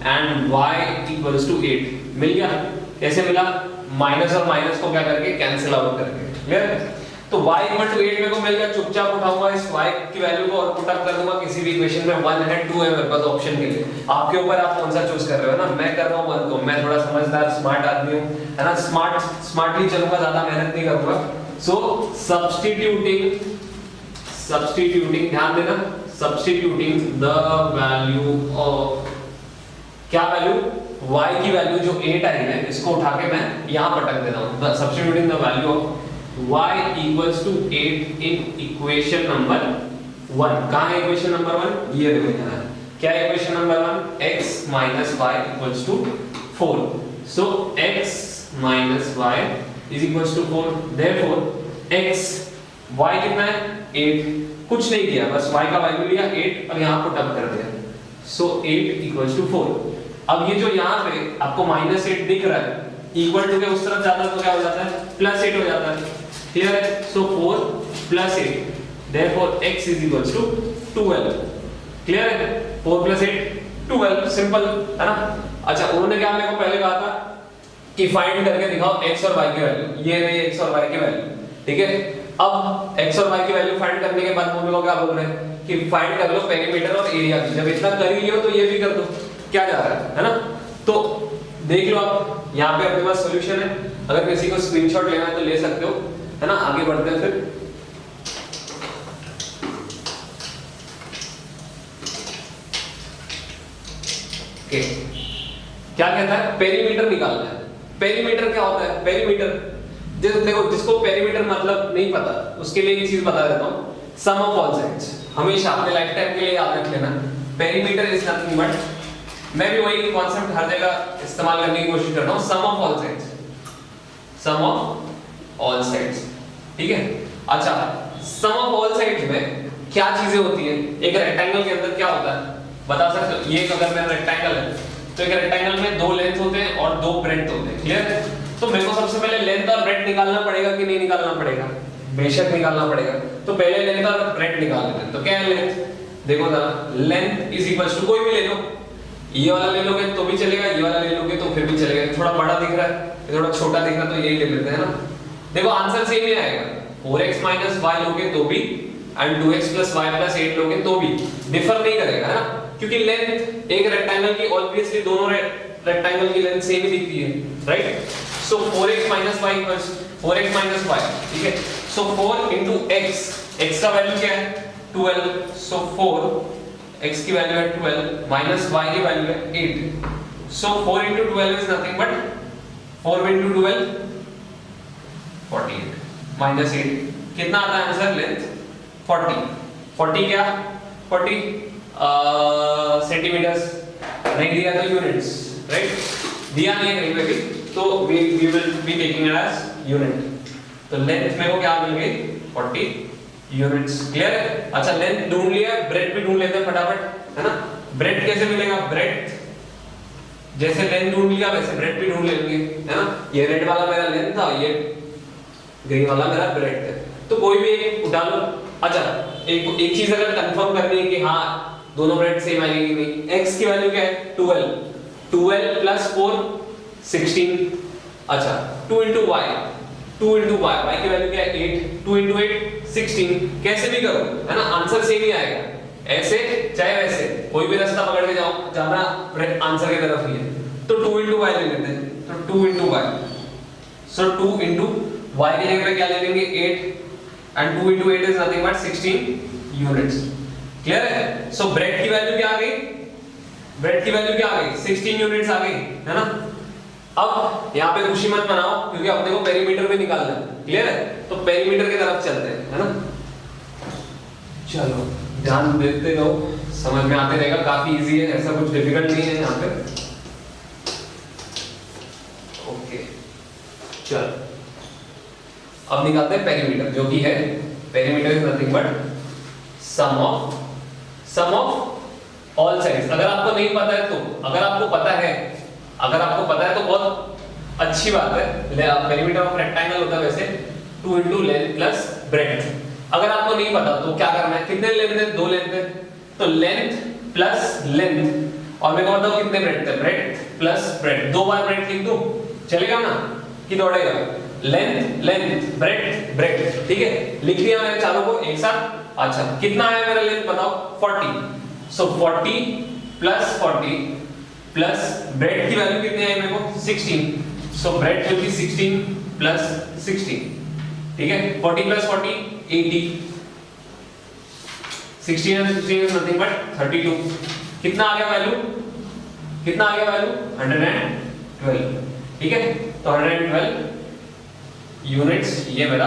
and y equals to 8। मिल गया, कैसे मिला, माइनस और माइनस को क्या करके कैंसिल आउट करके, क्लियर। तो y equal to 8 मेरे को मिल गया, चुपचाप उठाऊंगा इस y की वैल्यू को और पुट अप कर दूंगा किसी भी इक्वेशन में। 1 है 2 है मेरे पास ऑप्शन के लिए, आपके ऊपर आप कौन सा चूज कर रहे हो, ना। मैं कर रहा हूं 1 को, मैं थोड़ा समझदार स्मार्ट आदमी हूं, है ना, स्मार्टली चलूंगा, ज्यादा मेहनत नहीं करूंगा। सो सब्स्टिट्यूटिंग ध्यान देना, सब्स्टिट्यूटिंग द वैल्यू ऑफ, क्या वैल्यू, y की वैल्यू जो 8 आई है, इसको उठा के मैं यहां पटक देता हूं। Substituting the value of y equals to 8 in equation number 1। कहां है इक्वेशन नंबर 1, ये देखो यहां है। क्या है equation number 1, x - y equals to 4। So x - y is equals to 4, therefore x, y कितना है 8, कुछ नहीं किया, बस y का वैल्यू लिया 8 और यहां पुट अप कर दिया। सो 8 equals to 4। अब ये जो यहाँ पे आपको -8 दिख रहा है, इक्वल टू के उस तरफ जाता है तो क्या हो जाता है, +8 हो जाता है, क्लियर है। सो 4 + 8, therefore x is equals to 12, clear है। 4 + 8 12, सिंपल, है ना। अच्छा, उन्होंने क्या मेरे को पहले कहा था कि फाइंड करके दिखाओ x और y की वैल्यू, ये रही x और y की वैल्यू, ठीक है। अब x और y की वैल्यू फाइंड करने के बाद मम्मी को क्या बोल रहे हैं कि फाइंड कर लो पेरीमीटर और एरिया की। जब इतना कर ही लियो तो ये भी कर दो, क्या जा रहा है ना। तो देख लो आप, यहाँ पे अपने पास सॉल्यूशन है, अगर किसी को स्क्रीनशॉट लेना है तो ले सकते हो, है ना। आगे बढ़ते हैं फिर। ओके, क्या कहता है, पेरीमीटर निकालना है। पेरीमीटर क्या होता है, पेरीमीटर देखो, जिसको पेरीमीटर मतलब नहीं पता उसके लिए एक चीज बता देता हूँ, सम ऑफ ऑल साइड्स। हमेशा अपने लाइफ टाइम के लिए याद रख लेना, पेरीमीटर इज नथिंग बट, मैं भी वही कॉन्सेप्ट हर जगह इस्तेमाल करने की कोशिश करता हूँ, sum of all sides, sum of all sides, ठीक है। अच्छा, सम ऑफ ऑल साइड्स में क्या चीजें होती हैं, एक रेक्टेंगल के अंदर क्या होता है बता सकते हो। ये अगर मेरा रेक्टेंगल है तो एक रेक्टेंगल में 2 लेंथ होते हैं और 2 ब्रेड्थ होते हैं, क्लियर है। तो मेरे को सबसे पहले लेंथ और ब्रेड्थ निकालना पड़ेगा कि नहीं निकालना पड़ेगा, बेशक निकालना पड़ेगा। तो पहले लेंथ और ब्रेड्थ निकाल लेते हैं। तो क्या है लेंथ, देखो ना, लेंथ इज इक्वल्स टू, कोई भी ले लो, ये वाला ले लोगे तो भी चलेगा, ये वाला ले लोगे तो फिर भी चलेगा। थोड़ा बड़ा दिख रहा है, थोड़ा छोटा दिख रहा है, तो यही ले लेते हैं ना। देखो आंसर सेम ही आएगा, 4x - y लोगे तो भी एंड 2x + y + 8 लोगे तो भी डिफर नहीं करेगा, है ना। क्योंकि लेंथ एक रेक्टेंगल की ऑब्वियसली दोनों रेक्टेंगल की लेंथ सेम ही दिखती है, राइट। सो 4x - y equals 4x - y, ठीक है। सो 4 into x, x का वैल्यू क्या है 12, सो 4 x की वैल्यू है 12 माइनस y की वैल्यू है 8, सो 4 into 12 is nothing but 4 into 12 48 minus 8, कितना आता है आंसर लेंथ 40 क्या 40 सेंटीमीटर्स, नहीं दिया तो यूनिट्स, राइट, दिया नहीं है कहीं पे भी, तो we will be taking it as unit। तो लेंथ मेरे को क्या मिल गई 40 यूनिट्स, क्लियर है। अच्छा लेंथ ढूंढ लिया, ब्रेड्थ भी ढूंढ लेते हैं फटाफट, है ना। ब्रेड्थ कैसे मिलेगा, ब्रेड्थ जैसे लेंथ ढूंढ लिया वैसे ब्रेड्थ भी ढूंढ लेंगे, है ना। ये रेड वाला मेरा लेंथ था, ये ग्रीन वाला मेरा ब्रेड्थ है, तो कोई भी एक उठा लो। अच्छा एक चीज अगर कंफर्म करनी है कि हाँ दोनों ब्रेड्थ सेम आएंगे कि नहीं, x की वैल्यू क्या है 12 प्लस 4 16, अच्छा 2 into y y की वैल्यू क्या है 8, 2 into 8 16, कैसे भी करो, है ना, आंसर सेम ही आएगा, ऐसे चाहे वैसे कोई भी रास्ता पकड़ के जाओ, जाना आंसर की तरफ ही है। तो 2 into y ले लेते हैं, तो 2 into y, सो 2 into y की जगह पे क्या ले लेंगे 8 and 2 into 8 is nothing but 16 units, clear है। सो ब्रेड की वैल्यू क्या आ गई, ब्रेड की वैल्यू क्या आ गई 16 यूनिट्स आ गई, है ना। अब यहाँ पे खुशी मत मनाओ क्योंकि अपने को पेरीमीटर भी निकालना है, क्लियर है। तो पेरीमीटर की तरफ चलते हैं, है ना। चलो ध्यान देते रहो, समझ में आते रहेगा, काफी इजी है, ऐसा कुछ डिफिकल्ट नहीं है यहाँ पे। ओके चलो अब निकालते हैं पेरीमीटर, जो कि है perimeter is nothing but sum of all sides. अगर आपको नहीं पता है तो, अगर आपको पता है तो बहुत अच्छी बात है। पेरीमीटर ऑफ रेक्टेंगल होता है वैसे 2 into लेंथ प्लस ब्रेड्थ। अगर आपको नहीं पता तो क्या करना है, कितने लेंथ है, 2 लेंथ है, तो लेंथ प्लस लेंथ, और मेरे को बताओ कितने ब्रेड्थ है, ब्रेड्थ प्लस ब्रेड्थ। 2 बार ब्रेड्थ लिख दूं चलेगा ना कि दौड़ेगा, लेंथ लेंथ ब्रेड्थ ब्रेड्थ, ठीक है लिख दिया मैंने चारों को एक साथ। अच्छा कितना आया मेरा लेंथ बताओ, 40, सो 40 प्लस ब्रेड्थ की वैल्यू कितनी आई मेरे को, 16, सो ब्रेड्थ विल बी 16 प्लस 16, ठीक है 40 plus 40 80, 16 and 16 is nothing but 32। कितना आ गया वैल्यू, 112, ठीक है, तो 112 यूनिट्स ये मेरा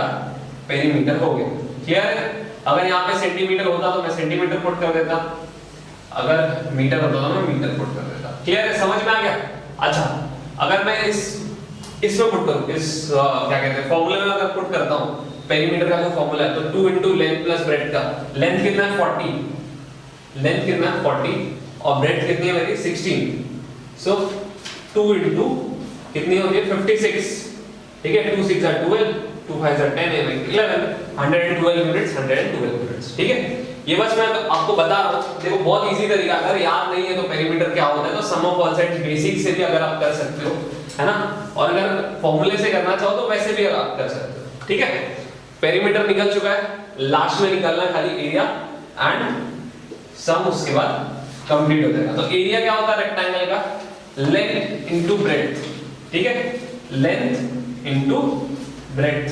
पेरीमीटर हो गया। क्लियर है? अगर यहाँ पे सेंटीमीटर होता तो मैं सेंटीमीटर पुट कर देता, अगर मीटर होता तो मैं मीटर पुट कर देता। क्लियर है, समझ में आ गया? अच्छा अगर मैं इसमें पुट करूं, इस क्या कहते हैं फॉर्मूले में अगर पुट करता हूं, पेरीमीटर का जो फॉर्मूला है, तो 2 into लेंथ प्लस ब्रेड्थ का, लेंथ कितना है 40 और ब्रेड्थ कितनी है मेरी 16, सो 2 into कितनी होती है 56, ठीक है 2 6 are 12, 2 5 are 10, 11, 112 यूनिट्स, ठीक है। ये बस मैं आपको बता रहा हूँ, देखो बहुत इजी तरीका, अगर याद नहीं है तो पेरीमीटर क्या होता है, तो सम ऑफ ऑल साइड्स बेसिक से भी अगर आप कर सकते हो, है ना, और अगर फॉर्मूले से करना चाहो तो वैसे भी अगर आप कर सकते हो, ठीक है। पेरीमीटर निकल चुका है, लास्ट में निकलना है खाली एरिया एंड सम, उसके बाद कंप्लीट हो जाएगा। तो एरिया क्या होता है रेक्टेंगल का, लेंथ इनटू ब्रेड्थ, ठीक है, लेंथ इनटू ब्रेड्थ,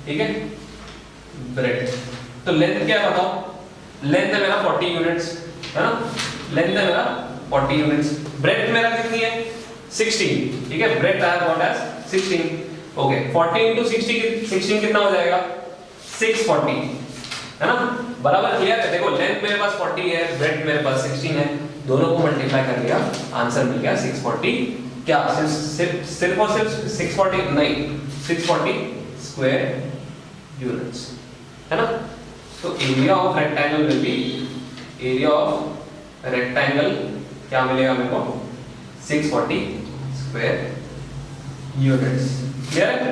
ठीक है, ब्रेड्थ। तो लेंथ क्या है बताओ, लेंथ है मेरा 40 यूनिट्स, है ना, लेंथ है मेरा 40 यूनिट्स, ब्रेड्थ मेरा कितनी है 16, ठीक है, breadth I have got as 16, okay 40 into 16 कितना हो जाएगा 640, है ना, बराबर क्लियर है। देखो लेंथ मेरे पास 40 है, ब्रेड्थ मेरे पास 16 है, दोनों को मल्टीप्लाई कर लिया, आंसर मिल गया 640। क्या सिर्फ और सिर्फ 640 नहीं, 640 स्क्वायर यूनिट्स, है ना। तो area of rectangle will be, area of rectangle क्या मिलेगा मेरे को 640 स्क्वायर यूनिट्स। क्लियर है,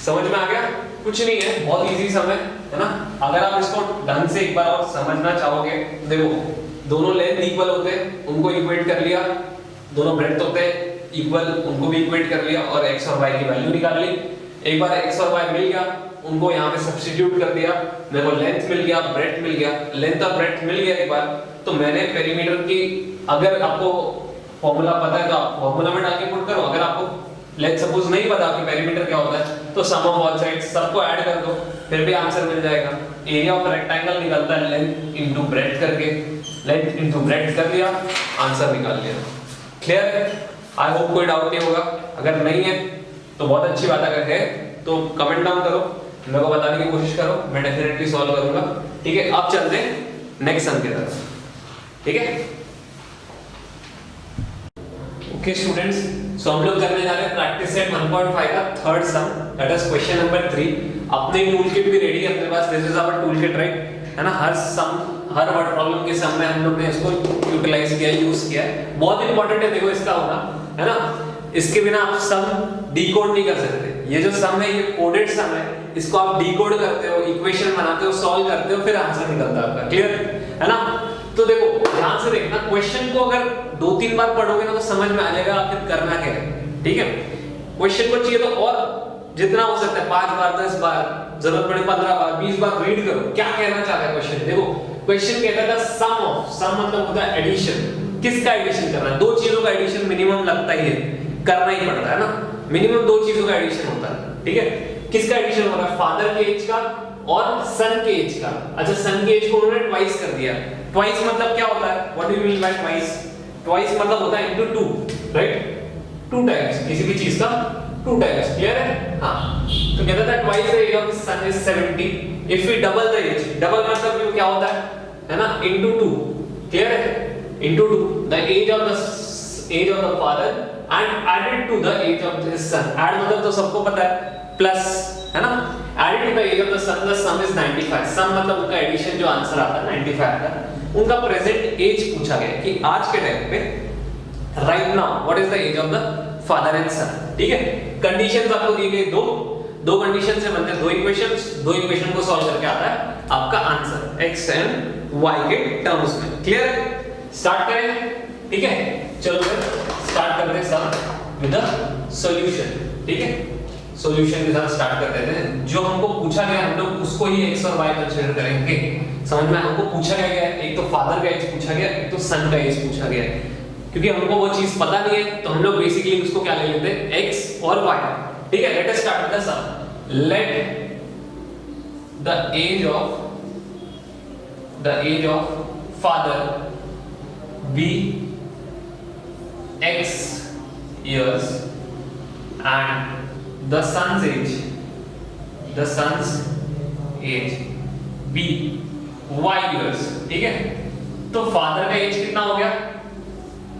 समझ में आ गया? कुछ नहीं है, बहुत इजी सम है ना। अगर आप इसको ढंग से एक बार और समझना चाहोगे, देखो दोनों लेंथ इक्वल होते हैं, उनको इक्वेट कर लिया, दोनों ब्रेड्थ होते हैं इक्वल, उनको भी इक्वेट कर लिया और x और y की वैल्यू निकाल ली। एक बार x और y मिल गया, उनको यहाँ पे सब्स्टिट्यूट कर दिया, मेरे को लेंथ मिल गया, ब्रेड्थ मिल गया, लेंथ और ब्रेड्थ मिल गया एक बार, तो मैंने पेरीमीटर की, अगर आपको फॉर्मूला पता है तो आप फॉर्मूला में डाल के पुट करो, अगर आपको लेंथ सपोज नहीं पता कि पेरीमीटर क्या होता है, तो सम ऑफ ऑल साइड्स सबको ऐड कर दो, फिर भी आंसर मिल जाएगा। एरिया ऑफ रेक्टेंगल निकलता है लेंथ इनटू ब्रेड्थ करके, लेंथ इनटू ब्रेड्थ कर दिया, आंसर निकाल लिया। क्लियर है? आई होप कोई डाउट नहीं होगा, अगर नहीं है तो बहुत अच्छी बात, अगर है तो कमेंट डाउन करो, मेरे को बताने की कोशिश करो, मैं डेफिनेटली सॉल्व करूंगा, ठीक है। अब चलते हैं नेक्स्ट सम की तरफ, ठीक है। ओके स्टूडेंट्स, सो हम लोग करने जा रहे हैं प्रैक्टिस सेट 1.5 का third sum, that is question number 3। अपने टूल किट भी रेडी है अपने पास, this is our tool kit right, है ना। हर सम, हर वर्ड प्रॉब्लम के सम में हम लोग ने इसको यूटिलाइज किया, यूज किया है, बहुत इंपॉर्टेंट है देखो इसका होना, है ना। इसके बिना आप सम डिकोड नहीं कर सकते। ये जो सम है ये कोडेड सम है, इसको आप डिकोड करते हो, इक्वेशन बनाते हो, सॉल्व करते हो, फिर आंसर निकलता है आपका। क्लियर है ना? तो देखो ध्यान से देखना, क्वेश्चन को अगर 2-3 बार पढ़ोगे ना तो समझ में आ जाएगा आखिर करना क्या है, ठीक है। क्वेश्चन को चाहिए तो और जितना हो सकता है 5 बार 10 बार, जरूरत पड़े 15 बार 20 बार रीड करो, क्या कहना चाहता है क्वेश्चन। देखो क्वेश्चन कहता था सम ऑफ, सम मतलब होता है एडिशन, किसका एडिशन करना है, 2 चीजों का एडिशन मिनिमम लगता ही है, करना ही पड़ता है ना, मिनिमम 2 चीजों का एडिशन होता है, ठीक है। किसका एडिशन हो रहा है, फादर के एज का और सन के एज का। अच्छा सन के एज को उन्होंने ट्वाइस कर दिया, ट्वाइस मतलब क्या होता है, what do you mean bye twice, twice मतलब होता है इनटू 2, राइट, 2 टाइम्स किसी भी चीज का 2 टाइम्स। क्लियर है? हाँ, तो कहता था twice the age of son is 70, if we double the age, double मतलब क्या होता है ना, इनटू 2, क्लियर है, into 2 the age of the father and added to the age of his son. Add मतलब तो सबको पता है, प्लस है ना, added to the age of the son, the sum is 95। Sum मतलब उनका एडिशन जो आंसर आता है 95 आता है। उनका प्रेजेंट एज पूछा गया कि आज के टाइम पे right now what is the age of the father and son, ठीक है। कंडीशंस आपको दी गई, दो कंडीशन से बनते हैं दो इक्वेशन को सॉल्व करके आता है आपका आंसर x एंड y के टर्म्स में, क्लियर है। स्टार्ट करें, ठीक है, चलो फिर स्टार्ट करते हैं सब विद द सॉल्यूशन, ठीक है। सॉल्यूशन के साथ स्टार्ट कर देते हैं। जो हमको पूछा गया हम लोग उसको ही x और y कंसीडर करेंगे, समझ में। हमको पूछा गया है, एक तो फादर का एज पूछा गया, एक तो सन का एज पूछा गया है। क्योंकि हमको वो चीज पता नहीं है तो हम लोग बेसिकली उसको क्या ले लेते हैं, x और y, ठीक है। Let us start with the sum. Let the age of father be x years and the son's age be y years, ठीक है। तो फादर का एज कितना हो गया,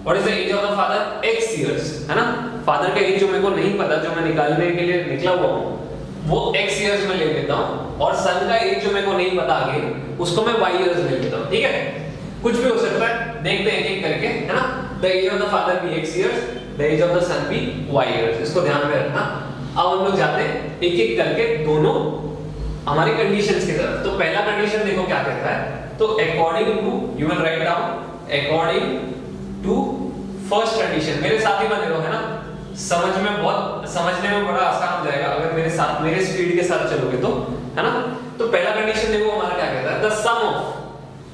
what is the age of the father, x years, है ना। Father का एज जो मेरे को नहीं पता, जो मैं निकालने के लिए निकला हुआ हूं, वो x years में ले लेता हूं, और सन का एज जो मेरे को नहीं पता आगे, उसको मैं y years ले लेता हूं, ठीक है। कुछ भी हो सकता है, देखते हैं एक-एक करके, है ना। The age of the father be x years, the age of the son be y years, इसको ध्यान में रखना। अब हम लोग जाते हैं एक-एक करके दोनों हमारी कंडीशंस की तरफ। तो पहला कंडीशन देखो क्या कहता है, तो according to, you will write down according to first condition. मेरे साथ ही बने रहो, है ना, समझने में बड़ा आसान हो जाएगा अगर मेरे स्पीड के साथ चलोगे तो, है ना। तो पहला कंडीशन देखो हमारा क्या कहता है, द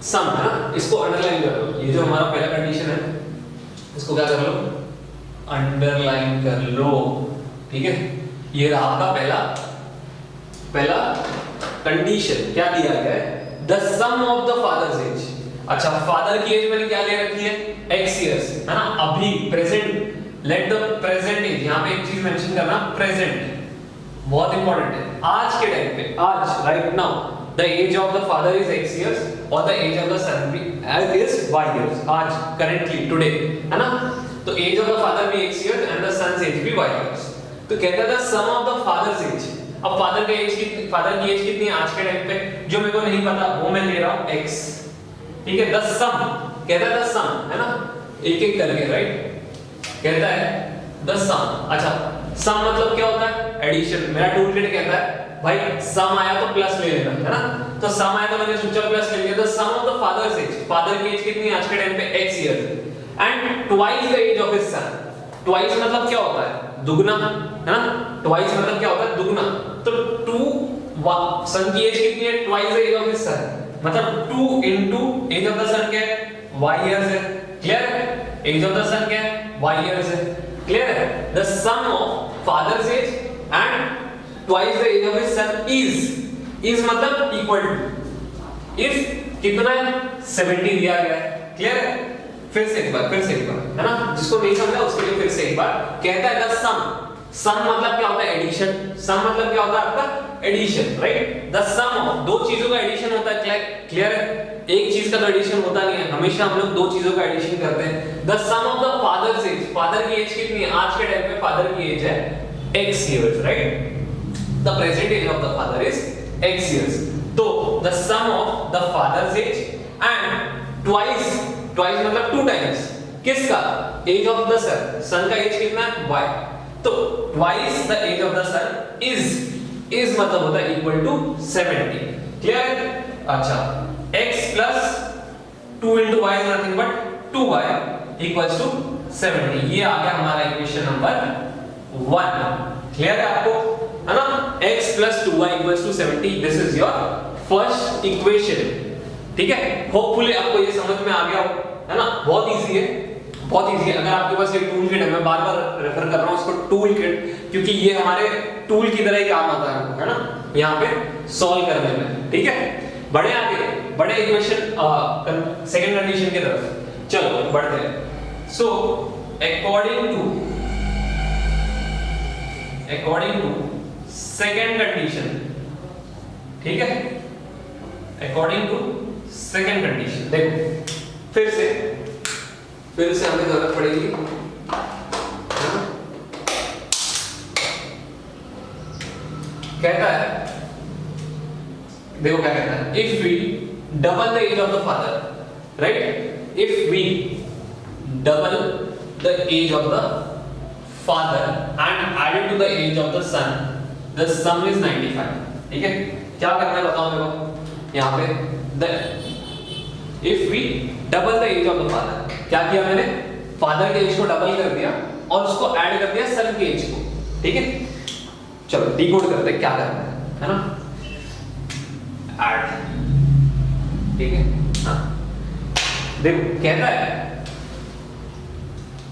सम, है ना, इसको अंडरलाइन कर लो। ये जो हमारा पहला कंडीशन है इसको क्या कर लो, अंडरलाइन कर लो, ठीक है। ये रहा आपका पहला कंडीशन। क्या दिया गया है, the sum of the father's age. अच्छा, फादर की एज मैंने क्या ले रखी है, x years, है ना। अभी present, let the present age, यहां पे एक चीज मेंशन करना, प्रेजेंट बहुत इंपॉर्टेंट है। आज के टाइम पे, आज right now the age of the father is x years और the age of the son is y years। आज करेंटली टुडे, है ना। तो एज ऑफ द फादर भी x years and the son's age भी y years। तो कहता था sum of the father's age. अब फादर की एज कितनी है आज के टाइम पे, जो मेरे को नहीं पता वो मैं ले रहा हूं x, ठीक है। द सम कहता है, द सम, है ना, एक-एक करके, राइट। कहता है द सम। अच्छा, सम मतलब क्या होता है, एडिशन। मेरा टूल किट कहता है भाई सम आया तो प्लस ले लेना, है ना। तो सम आया तो मैंने सोचा प्लस ले लिया। The sum of the father's age, father की एज कितनी है आज के टाइम पे, x years and twice the age of his son. Twice मतलब क्या होता है, दुगना, है ना। ट्वाइस मतलब क्या होता है, दुगना। तो 2 सन की एज कितनी है, twice the age of his son, मतलब 2 into age of the son क्या है, y years है, क्लियर है। एज ऑफ द सन क्या है, y years है, क्लियर है। The sum of father's age and twice the age of his son is मतलब इक्वल टू, इफ कितना है, 70 दिया गया है, क्लियर है। फिर से एक बार, है ना, जिसको नहीं समझा उसके लिए फिर से एक बार। कहता है द सम मतलब क्या होता है, एडिशन। सम मतलब क्या होता है आपका, addition, right. The sum of, दो चीजों का एडिशन होता है, क्लियर है। एक चीज का तो एडिशन होता नहीं है, हमेशा हम लोग दो चीजों का एडिशन करते हैं। The sum of the father's age, father की एज कितनी है आज के टाइम पे, फादर की एज है x years, right. The present age of the father is x years। तो the sum of the father's age and twice मतलब 2 टाइम्स किसका, एज ऑफ द सन का एज कितना है, y। तो twice the age of the son is मतलब होता है इक्वल टू 70, क्लियर। अच्छा, x plus 2 into y is nothing but 2y equals to 70। ये आ गया हमारा इक्वेशन नंबर 1, क्लियर है आपको, है ना। x plus 2y equals to 70, this is your first equation, ठीक है। होपफुली आपको ये समझ में आ गया हो, है ना। बहुत इजी है, बहुत इजी है। अगर आपके पास एक टूल किट है, मैं बार-बार रेफर कर रहा हूं इसको टूल किट, क्योंकि ये हमारे टूल की तरह ही काम आता है ना, यहाँ पे सॉल्व करने में, ठीक है। बढ़े आगे, बड़े इक्वेशन सेकंड कंडीशन की तरफ चलो बढ़ते हैं। So according to second condition, ठीक है। According to second condition. देखो फिर से हमें जरूरत पड़ेगी, कहता है, देखो क्या कहता है, if we double the age of the father, right, if we double the age of the father and added to the age of the son, the sum is 95। ठीक है, क्या करना है बताओ मेरे को यहाँ पे, if we double the age of the father, क्या किया मैंने, फादर के एज को डबल कर दिया और उसको ऐड कर दिया सन के एज को। ठीक है, चलो डिकोड करते हैं क्या करना है ना, ऐड। ठीक है, हाँ देखो कहता है,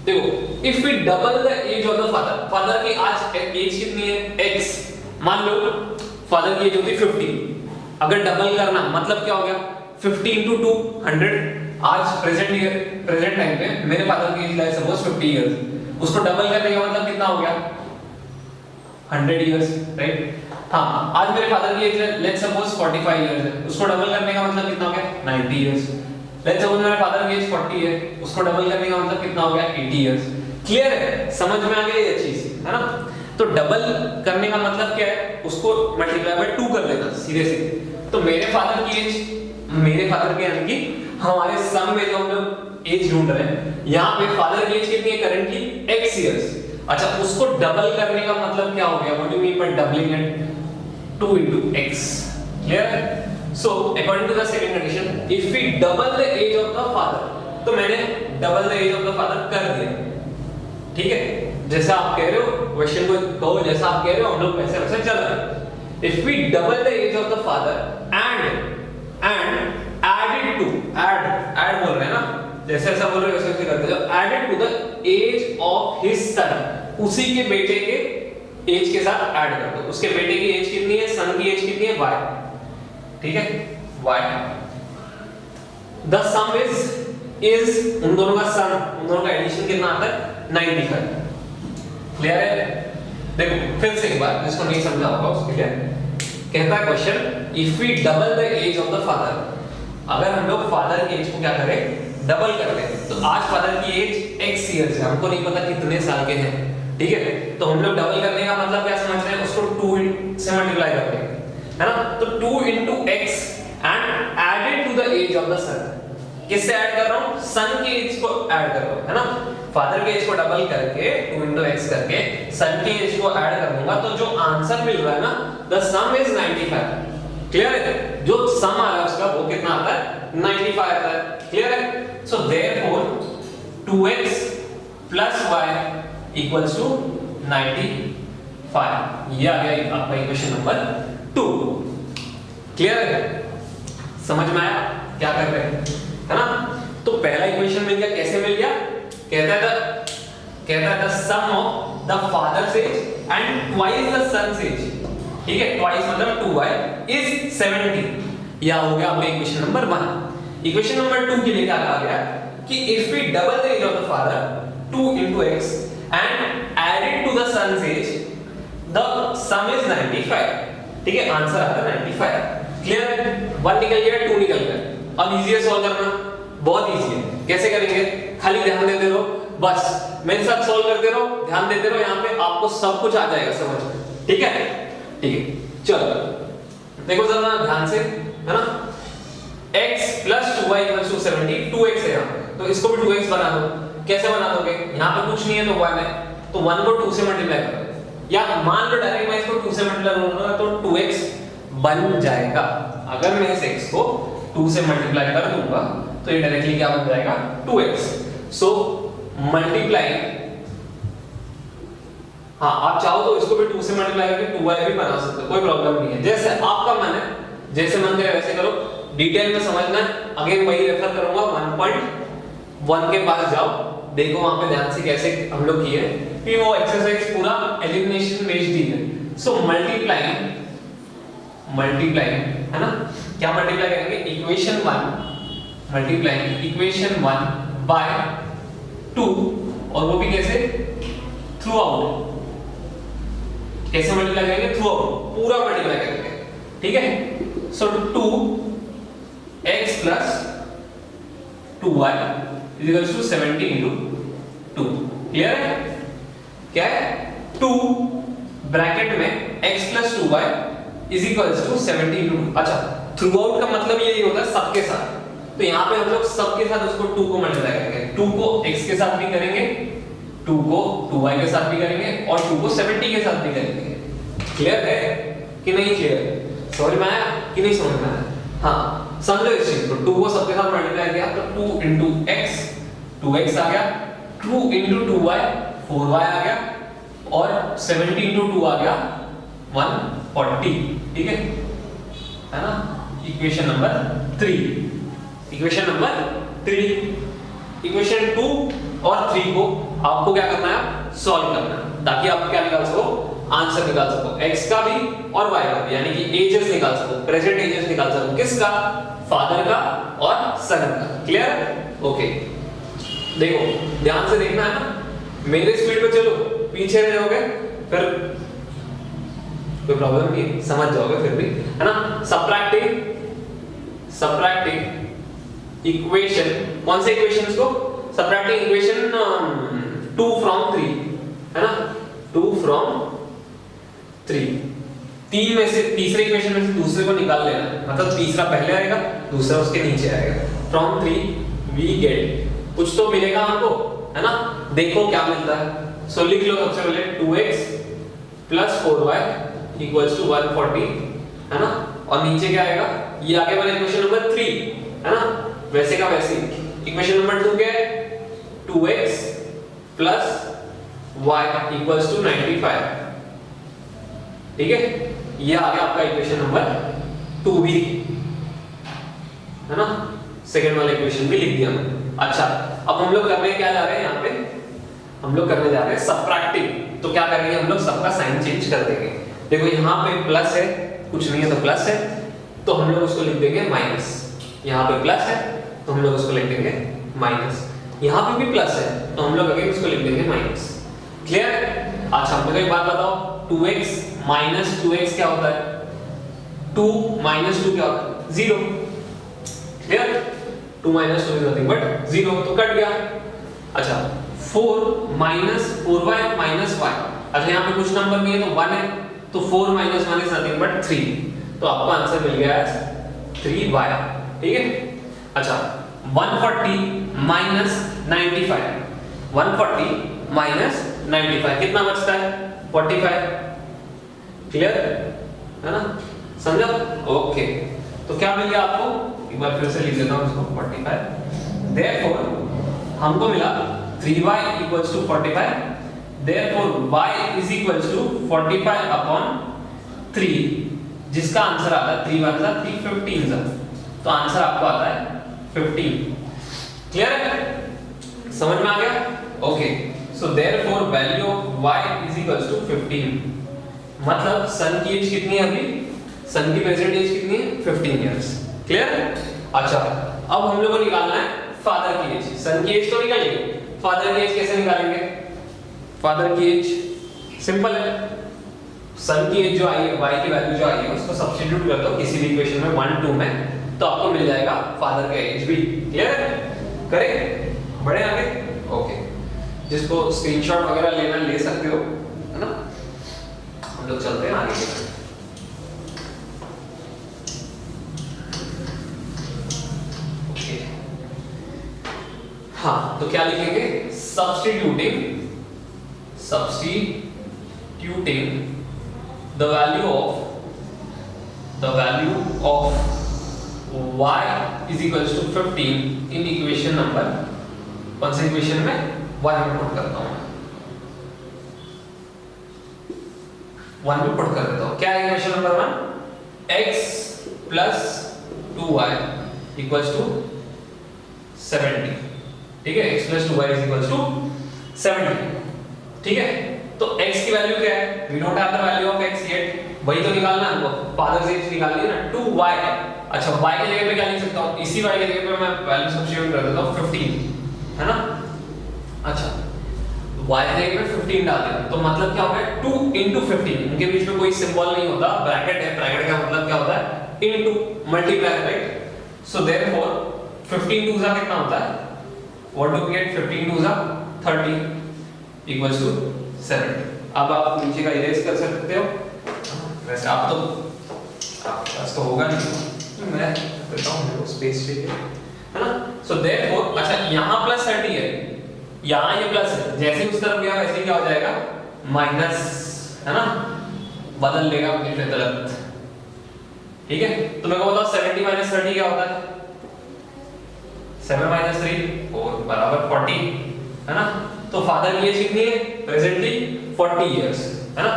देखो if we double the age of the father, father की आज एज कितनी है, x, मान लो फादर की एज होती 50, अगर डबल करना मतलब क्या हो गया, 50 into 2 100। आज प्रेजेंट टाइम पे मेरे फादर की एज है सपोज 50 इयर्स, उसको डबल करने का मतलब कितना हो गया, 100 इयर्स, राइट। हाँ, आज मेरे फादर की एज है लेट्स सपोज 45 इयर्स है, उसको डबल करने का मतलब कितना हो गया, 90 इयर्स। लेट्स सपोज मेरे फादर की एज 40 है, उसको डबल करने का मतलब कितना हो गया, 80 इयर्स। क्लियर है, समझ में आ गया ये चीज, है ना। तो डबल करने का मतलब क्या है, उसको मल्टीप्लाई बाय 2 कर देना सीधे सीधे। तो मेरे फादर की एज, मेरे फादर के यानी कि हमारे सम में जो हम लोग एज ढूंढ रहे हैं, यहाँ पे फादर की एज कितनी है करंटली, x इयर्स। अच्छा, उसको डबल करने का मतलब क्या हो गया, what do you mean by doubling it, 2 into x। Clear है। So according to the second condition, if we double the age of the father, तो मैंने double the age of the father कर दिया। ठीक है, जैसा आप कह रहे हो, क्वेश्चन को कहो जैसा आप कह रहे हो, हम लोग वैसे वैसे चल रहे हैं। If we double the age of the father and added to, add बोल रहे हैं ना, जैसे ऐसा बोल रहे हो वैसे वैसे करते जाओ, added to the age of his son, उसी के बेटे के एज के साथ ऐड कर दो। उसके बेटे की एज कितनी है, सन की एज कितनी है, y। ठीक है, y। the sum is उन दोनों का सम, उन दोनों का एडिशन कितना आता है, 95। क्लियर है। देखो फिर से एक बार, जिसको नहीं समझा होगा उसके लिए कहता है question, if we double the age of the father, अगर हम लोग फादर की एज को क्या करें, डबल कर दें, तो आज फादर की एज x इयर्स है, हमको नहीं पता कितने साल के हैं। ठीक है, तो हम लोग डबल करने का मतलब क्या समझ रहे हैं, उसको 2 से मल्टीप्लाई करते हैं, है ना। तो 2 into x and added to the age of the son, किससे ऐड कर रहा हूं, सन की एज को ऐड कर रहा हूं, है ना। फादर के एज को डबल करके 2 into x करके सन की एज को ऐड कर दूंगा, तो जो आंसर मिल रहा है ना, द सम इज 95। क्लियर है, जो सम आ रहा है उसका वो कितना आता है, 95 आता है। क्लियर है। So therefore 2x plus y equals to 95। ये आ गया आपका इक्वेशन नंबर 2। क्लियर है, समझ में आया क्या कर रहे हैं, है ना। तो पहला इक्वेशन मिल गया, कैसे मिल गया, कहता है the sum of the father's age and twice the son's age. ठीक है, ट्वाइस मतलब 2y इज 70। यह हो गया आपका इक्वेशन नंबर 1। इक्वेशन नंबर 2 के लिए क्या कहा गया कि if we double the age of the father 2 into x and added to the son's age, the sum is 95। ठीक है, आंसर आता है 95। क्लियर है, 1 निकल गया, 2 निकल गया। अब इजी है सॉल्व करना, बहुत इजी है। कैसे करेंगे, खाली ध्यान देते रहो, बस मेरे साथ सॉल्व करते रहो, ध्यान देते रहो, यहाँ पे आपको सब कुछ आ जाएगा समझ में। ठीक है, ठीक है, चलो देखो जरा ध्यान से, है ना। x plus 2y equals to 70, 2x है यहाँ पे, तो इसको भी 2x बना दो। कैसे बना दोगे, यहाँ पे कुछ नहीं है तो 1 है, तो 1 को 2 से मल्टीप्लाई कर दो, या मान लो डायरेक्ट मैं इसको 2 से मल्टीप्लाई करूंगा तो 2x बन जाएगा। अगर मैं इस x को 2 से मल्टीप्लाई कर दूंगा तो ये डायरेक्टली क्या बन जाएगा, 2x। सो मल्टीप्लाई, हाँ आप चाहो तो इसको भी 2 से मल्टीप्लाई करके 2y भी बना सकते हो, कोई प्रॉब्लम नहीं है, जैसे आपका मन है, जैसे मन करे वैसे करो। डिटेल में समझना है, अगेन वही रेफर करूंगा, 1.1 के पास जाओ, देखो वहां पे ध्यान से कैसे हम लोग किए, फिर वो एक्सरसाइज पूरा एलिमिनेशन बेस्ड दी है। सो मल्टीप्लाई, है ना, क्या मल्टीप्लाई करेंगे, इक्वेशन 1 मल्टीप्लाई इक्वेशन 1 बाय 2, और वो भी कैसे, थ्रू आउट। कैसे मल्टीप्लाई करेंगे, थ्रू आउट, पूरा मल्टीप्लाई करेंगे। ठीक है, so 2 x plus 2y equals to 70 into 2। Clear है? क्या है? 2 ब्रैकेट में x plus 2y is equals to 70 into 2। अच्छा, थ्रू आउट का मतलब यही होता है सबके साथ, तो यहाँ पे हम लोग सबके साथ उसको 2 को मल्टीप्लाई करेंगे। 2 को x के साथ भी करेंगे, 2 को 2y के साथ भी करेंगे और 2 को 70 के साथ भी करेंगे। क्लियर है कि नहीं? क्लियर? समझ में आया कि नहीं समझ में आया? हाँ, समझो इस चीज को। 2 को सबके साथ मल्टीप्लाई किया तो 2 इंटू x 2x आ गया, 2 इंटू 2y 4y आ गया और 70 इंटू 2 आ गया 140। ठीक है ना? Equation number 3। Equation number 3। Equation 2 और 3 को आपको क्या करना है? सॉल्व करना है, ताकि आप क्या निकाल सको? आंसर निकाल सको, x का भी और y का भी, यानी कि एजेस निकाल सको, प्रेजेंट एजेस निकाल सको। किसका? फादर का और सन का। क्लियर? ओके, देखो ध्यान से देखना है ना, मेरे स्पीड पे चलो, पीछे रह जाओगे फिर कोई प्रॉब्लम नहीं, समझ जाओगे फिर भी, है ना? सब्ट्रैक्टिंग इक्वेशन, कौन से इक्वेशंस को? सब्ट्रैक्टिंग इक्वेशन 2 फ्रॉम 3, है ना? 2 फ्रॉम 3, तीन में से तीसरे इक्वेशन में से दूसरे को निकाल लेना, मतलब तीसरा पहले आएगा, दूसरा उसके नीचे आएगा। फ्रॉम 3 वी गेट, कुछ तो मिलेगा हमको, है ना? देखो क्या मिलता है। सो लिख लो सबसे पहले 2x plus 4y equals to 140, है ना? और नीचे क्या आएगा? ये आगे वाला इक्वेशन नंबर 3, है ना? वैसे का वैसे। इक्वेशन नंबर 2 क्या है? 2x plus y equals to 95। ठीक है, ये आ गया आपका इक्वेशन नंबर 2 भी, है ना? सेकंड वाला इक्वेशन भी लिख दिया हमने। अच्छा, अब हम लोग करने क्या जा रहे हैं? यहाँ पे हम लोग करने जा रहे हैं सबट्रैक्टिंग। तो क्या करेंगे हम लोग? सबका साइन चेंज कर देंगे। देखो यहाँ पे प्लस है, कुछ नहीं है तो प्लस है, तो हम लोग उसको लिख देंगे माइनस। यहाँ पे प्लस है तो हम लोग उसको लिख देंगे माइनस। यहाँ पे भी प्लस है तो हम लोग अगेन उसको लिख देंगे माइनस। क्लियर? अच्छा, मुझे एक बात बताओ, 2x माइनस 2x क्या होता है? 2 माइनस 2 क्या होता है? 0। Clear? 2 minus 2 is nothing but 0, तो कट गया। अच्छा, 4 माइनस 4y माइनस y। अच्छा, यहाँ पे कुछ नंबर नहीं है तो 1 है, तो 4 माइनस 1 इज नथिंग बट 3, तो आपको आंसर मिल गया है 3y। ठीक है? अच्छा, 140 माइनस 95, 140 माइनस 95 कितना बचता है? 45। क्लियर है ना? समझा? ओके, तो क्या मिल गया आपको? एक बार फिर से लिख देता हूं इसको, 45। देयरफॉर हमको मिला 3y equals to 45। Therefore y is equals to 45 upon 3, जिसका आंसर आता है 3 1 3 15, तो आंसर आपको आता है 15। क्लियर है? समझ में आ गया? Okay, so therefore value of y is equals to 15। मतलब सन की एज कितनी है अभी? सन की प्रेजेंट एज कितनी है? 15 इयर्स। क्लियर? अच्छा, अब हम लोग को निकालना है फादर की एज। सन की एज तो निकालेंगे, फादर की एज कैसे निकालेंगे? फादर की एज सिंपल है, सन की एज जो आई है, y की वैल्यू जो आई है, उसको सब्स्टिट्यूट कर दो किसी भी इक्वेशन में 1 2 में, तो आपको मिल जाएगा फादर का एज भी। क्लियर है? करेक्ट? बढ़े आगे? ओके, जिसको स्क्रीनशॉट वगैरह लेना ले सकते हो, है ना? हम लोग चलते हैं आगे। ओके, हाँ, तो क्या लिखेंगे? Substituting the value of y is equals to 15 in equation number, कौन से इक्वेशन में? 1 में पुट करता हूं, 1 में पुट कर देता हूं। क्या है equation number 1? x plus 2y equals to 70। ठीक है, x plus 2y is equals to 70। ठीक है, तो x की वैल्यू क्या है? We don't have the value of x yet, वही तो निकालना है हमको, फादर एज निकालनी है ना, 2y। अच्छा, y के जगह पे क्या लिख सकता हूं? इसी y के जगह पे मैं वैल्यू सब्स्टिट्यूट कर देता हूं 15, है ना? अच्छा, y के जगह पे 15 डाल दें, तो मतलब क्या होगा? 2 into 15, इनके बीच में कोई सिंबल नहीं होता, ब्रैकेट है, ब्रैकेट का मतलब क्या होता है? Into, multiply, right? So therefore 15 two ज़ा कितना होता है, what do we get, 15 two ज़ा 30 इक्वल्स टू 70। अब आप नीचे का इरेज कर सकते हो, वैसे आप तो आपके पास तो होगा नहीं, मैं करता हूँ, मेरे को स्पेस चाहिए है ना। सो देयरफॉर अच्छा यहाँ प्लस 30 है, यहाँ ये प्लस है, जैसे ही उस तरफ गया वैसे ही क्या हो जाएगा, माइनस, है ना, बदल लेगा अपनी फितरत। ठीक है, तो मेरे को बताओ 70 माइनस 30 क्या होता है, 7 माइनस 3 और बराबर 40, है ना। तो फादर की एज कितनी है प्रेजेंटली, 40 इयर्स, है ना।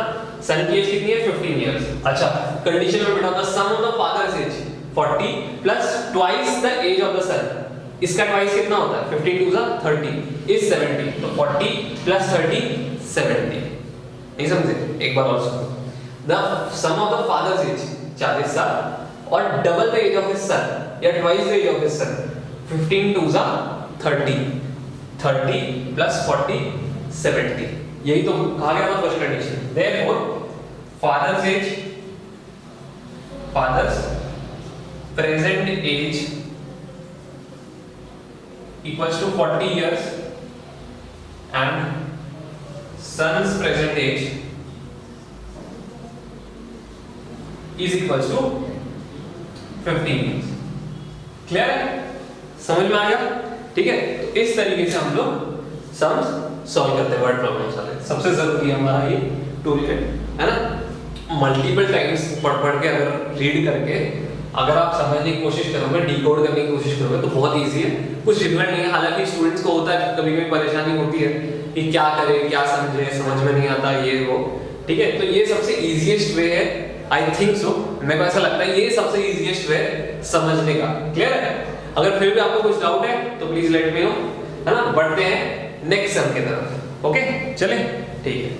सन की एज कितनी है, 15 इयर्स। अच्छा, कंडीशन में बिठा the sum of the father's age 40 plus twice the age of the son, इसका ट्वाइस कितना होता है, 15 टू 30 इज 70, तो 40 प्लस 30 70। नहीं समझे, एक बार और सुनो, the sum of the father's age 40 साल और double the age of his son या twice the age of his son, 15 two 30 30 plus 40 70, यही तो कहा गया था first condition. Therefore father's age, father's present age equals to 40 years and son's present age is equals to 15 years. Clear है, समझ में आ गया? ठीक है, तो इस तरीके से हम लोग सम्स सॉल्व करते हैं वर्ड प्रॉब्लम्स वाले। सबसे जरूरी है हमारा ये टूल किट, है ना। मल्टीपल टाइम्स पढ़ के अगर रीड करके अगर आप समझने की कोशिश करोगे, डिकोड करने की कोशिश करोगे तो बहुत इजी है, कुछ डिफिकल्ट नहीं है। हालांकि स्टूडेंट्स को होता है कभी कभी परेशानी होती है कि क्या करे क्या समझे, समझ में नहीं आता ये वो, ठीक है। तो ये सबसे इजीएस्ट वे है, आई थिंक सो, मेरे को ऐसा लगता है ये सबसे इजीएस्ट वे समझने का। क्लियर है? अगर फिर भी आपको कुछ डाउट है तो प्लीज लेट मी नो, है ना। बढ़ते हैं नेक्स्ट सम की तरफ। ओके, चलें, ठीक है।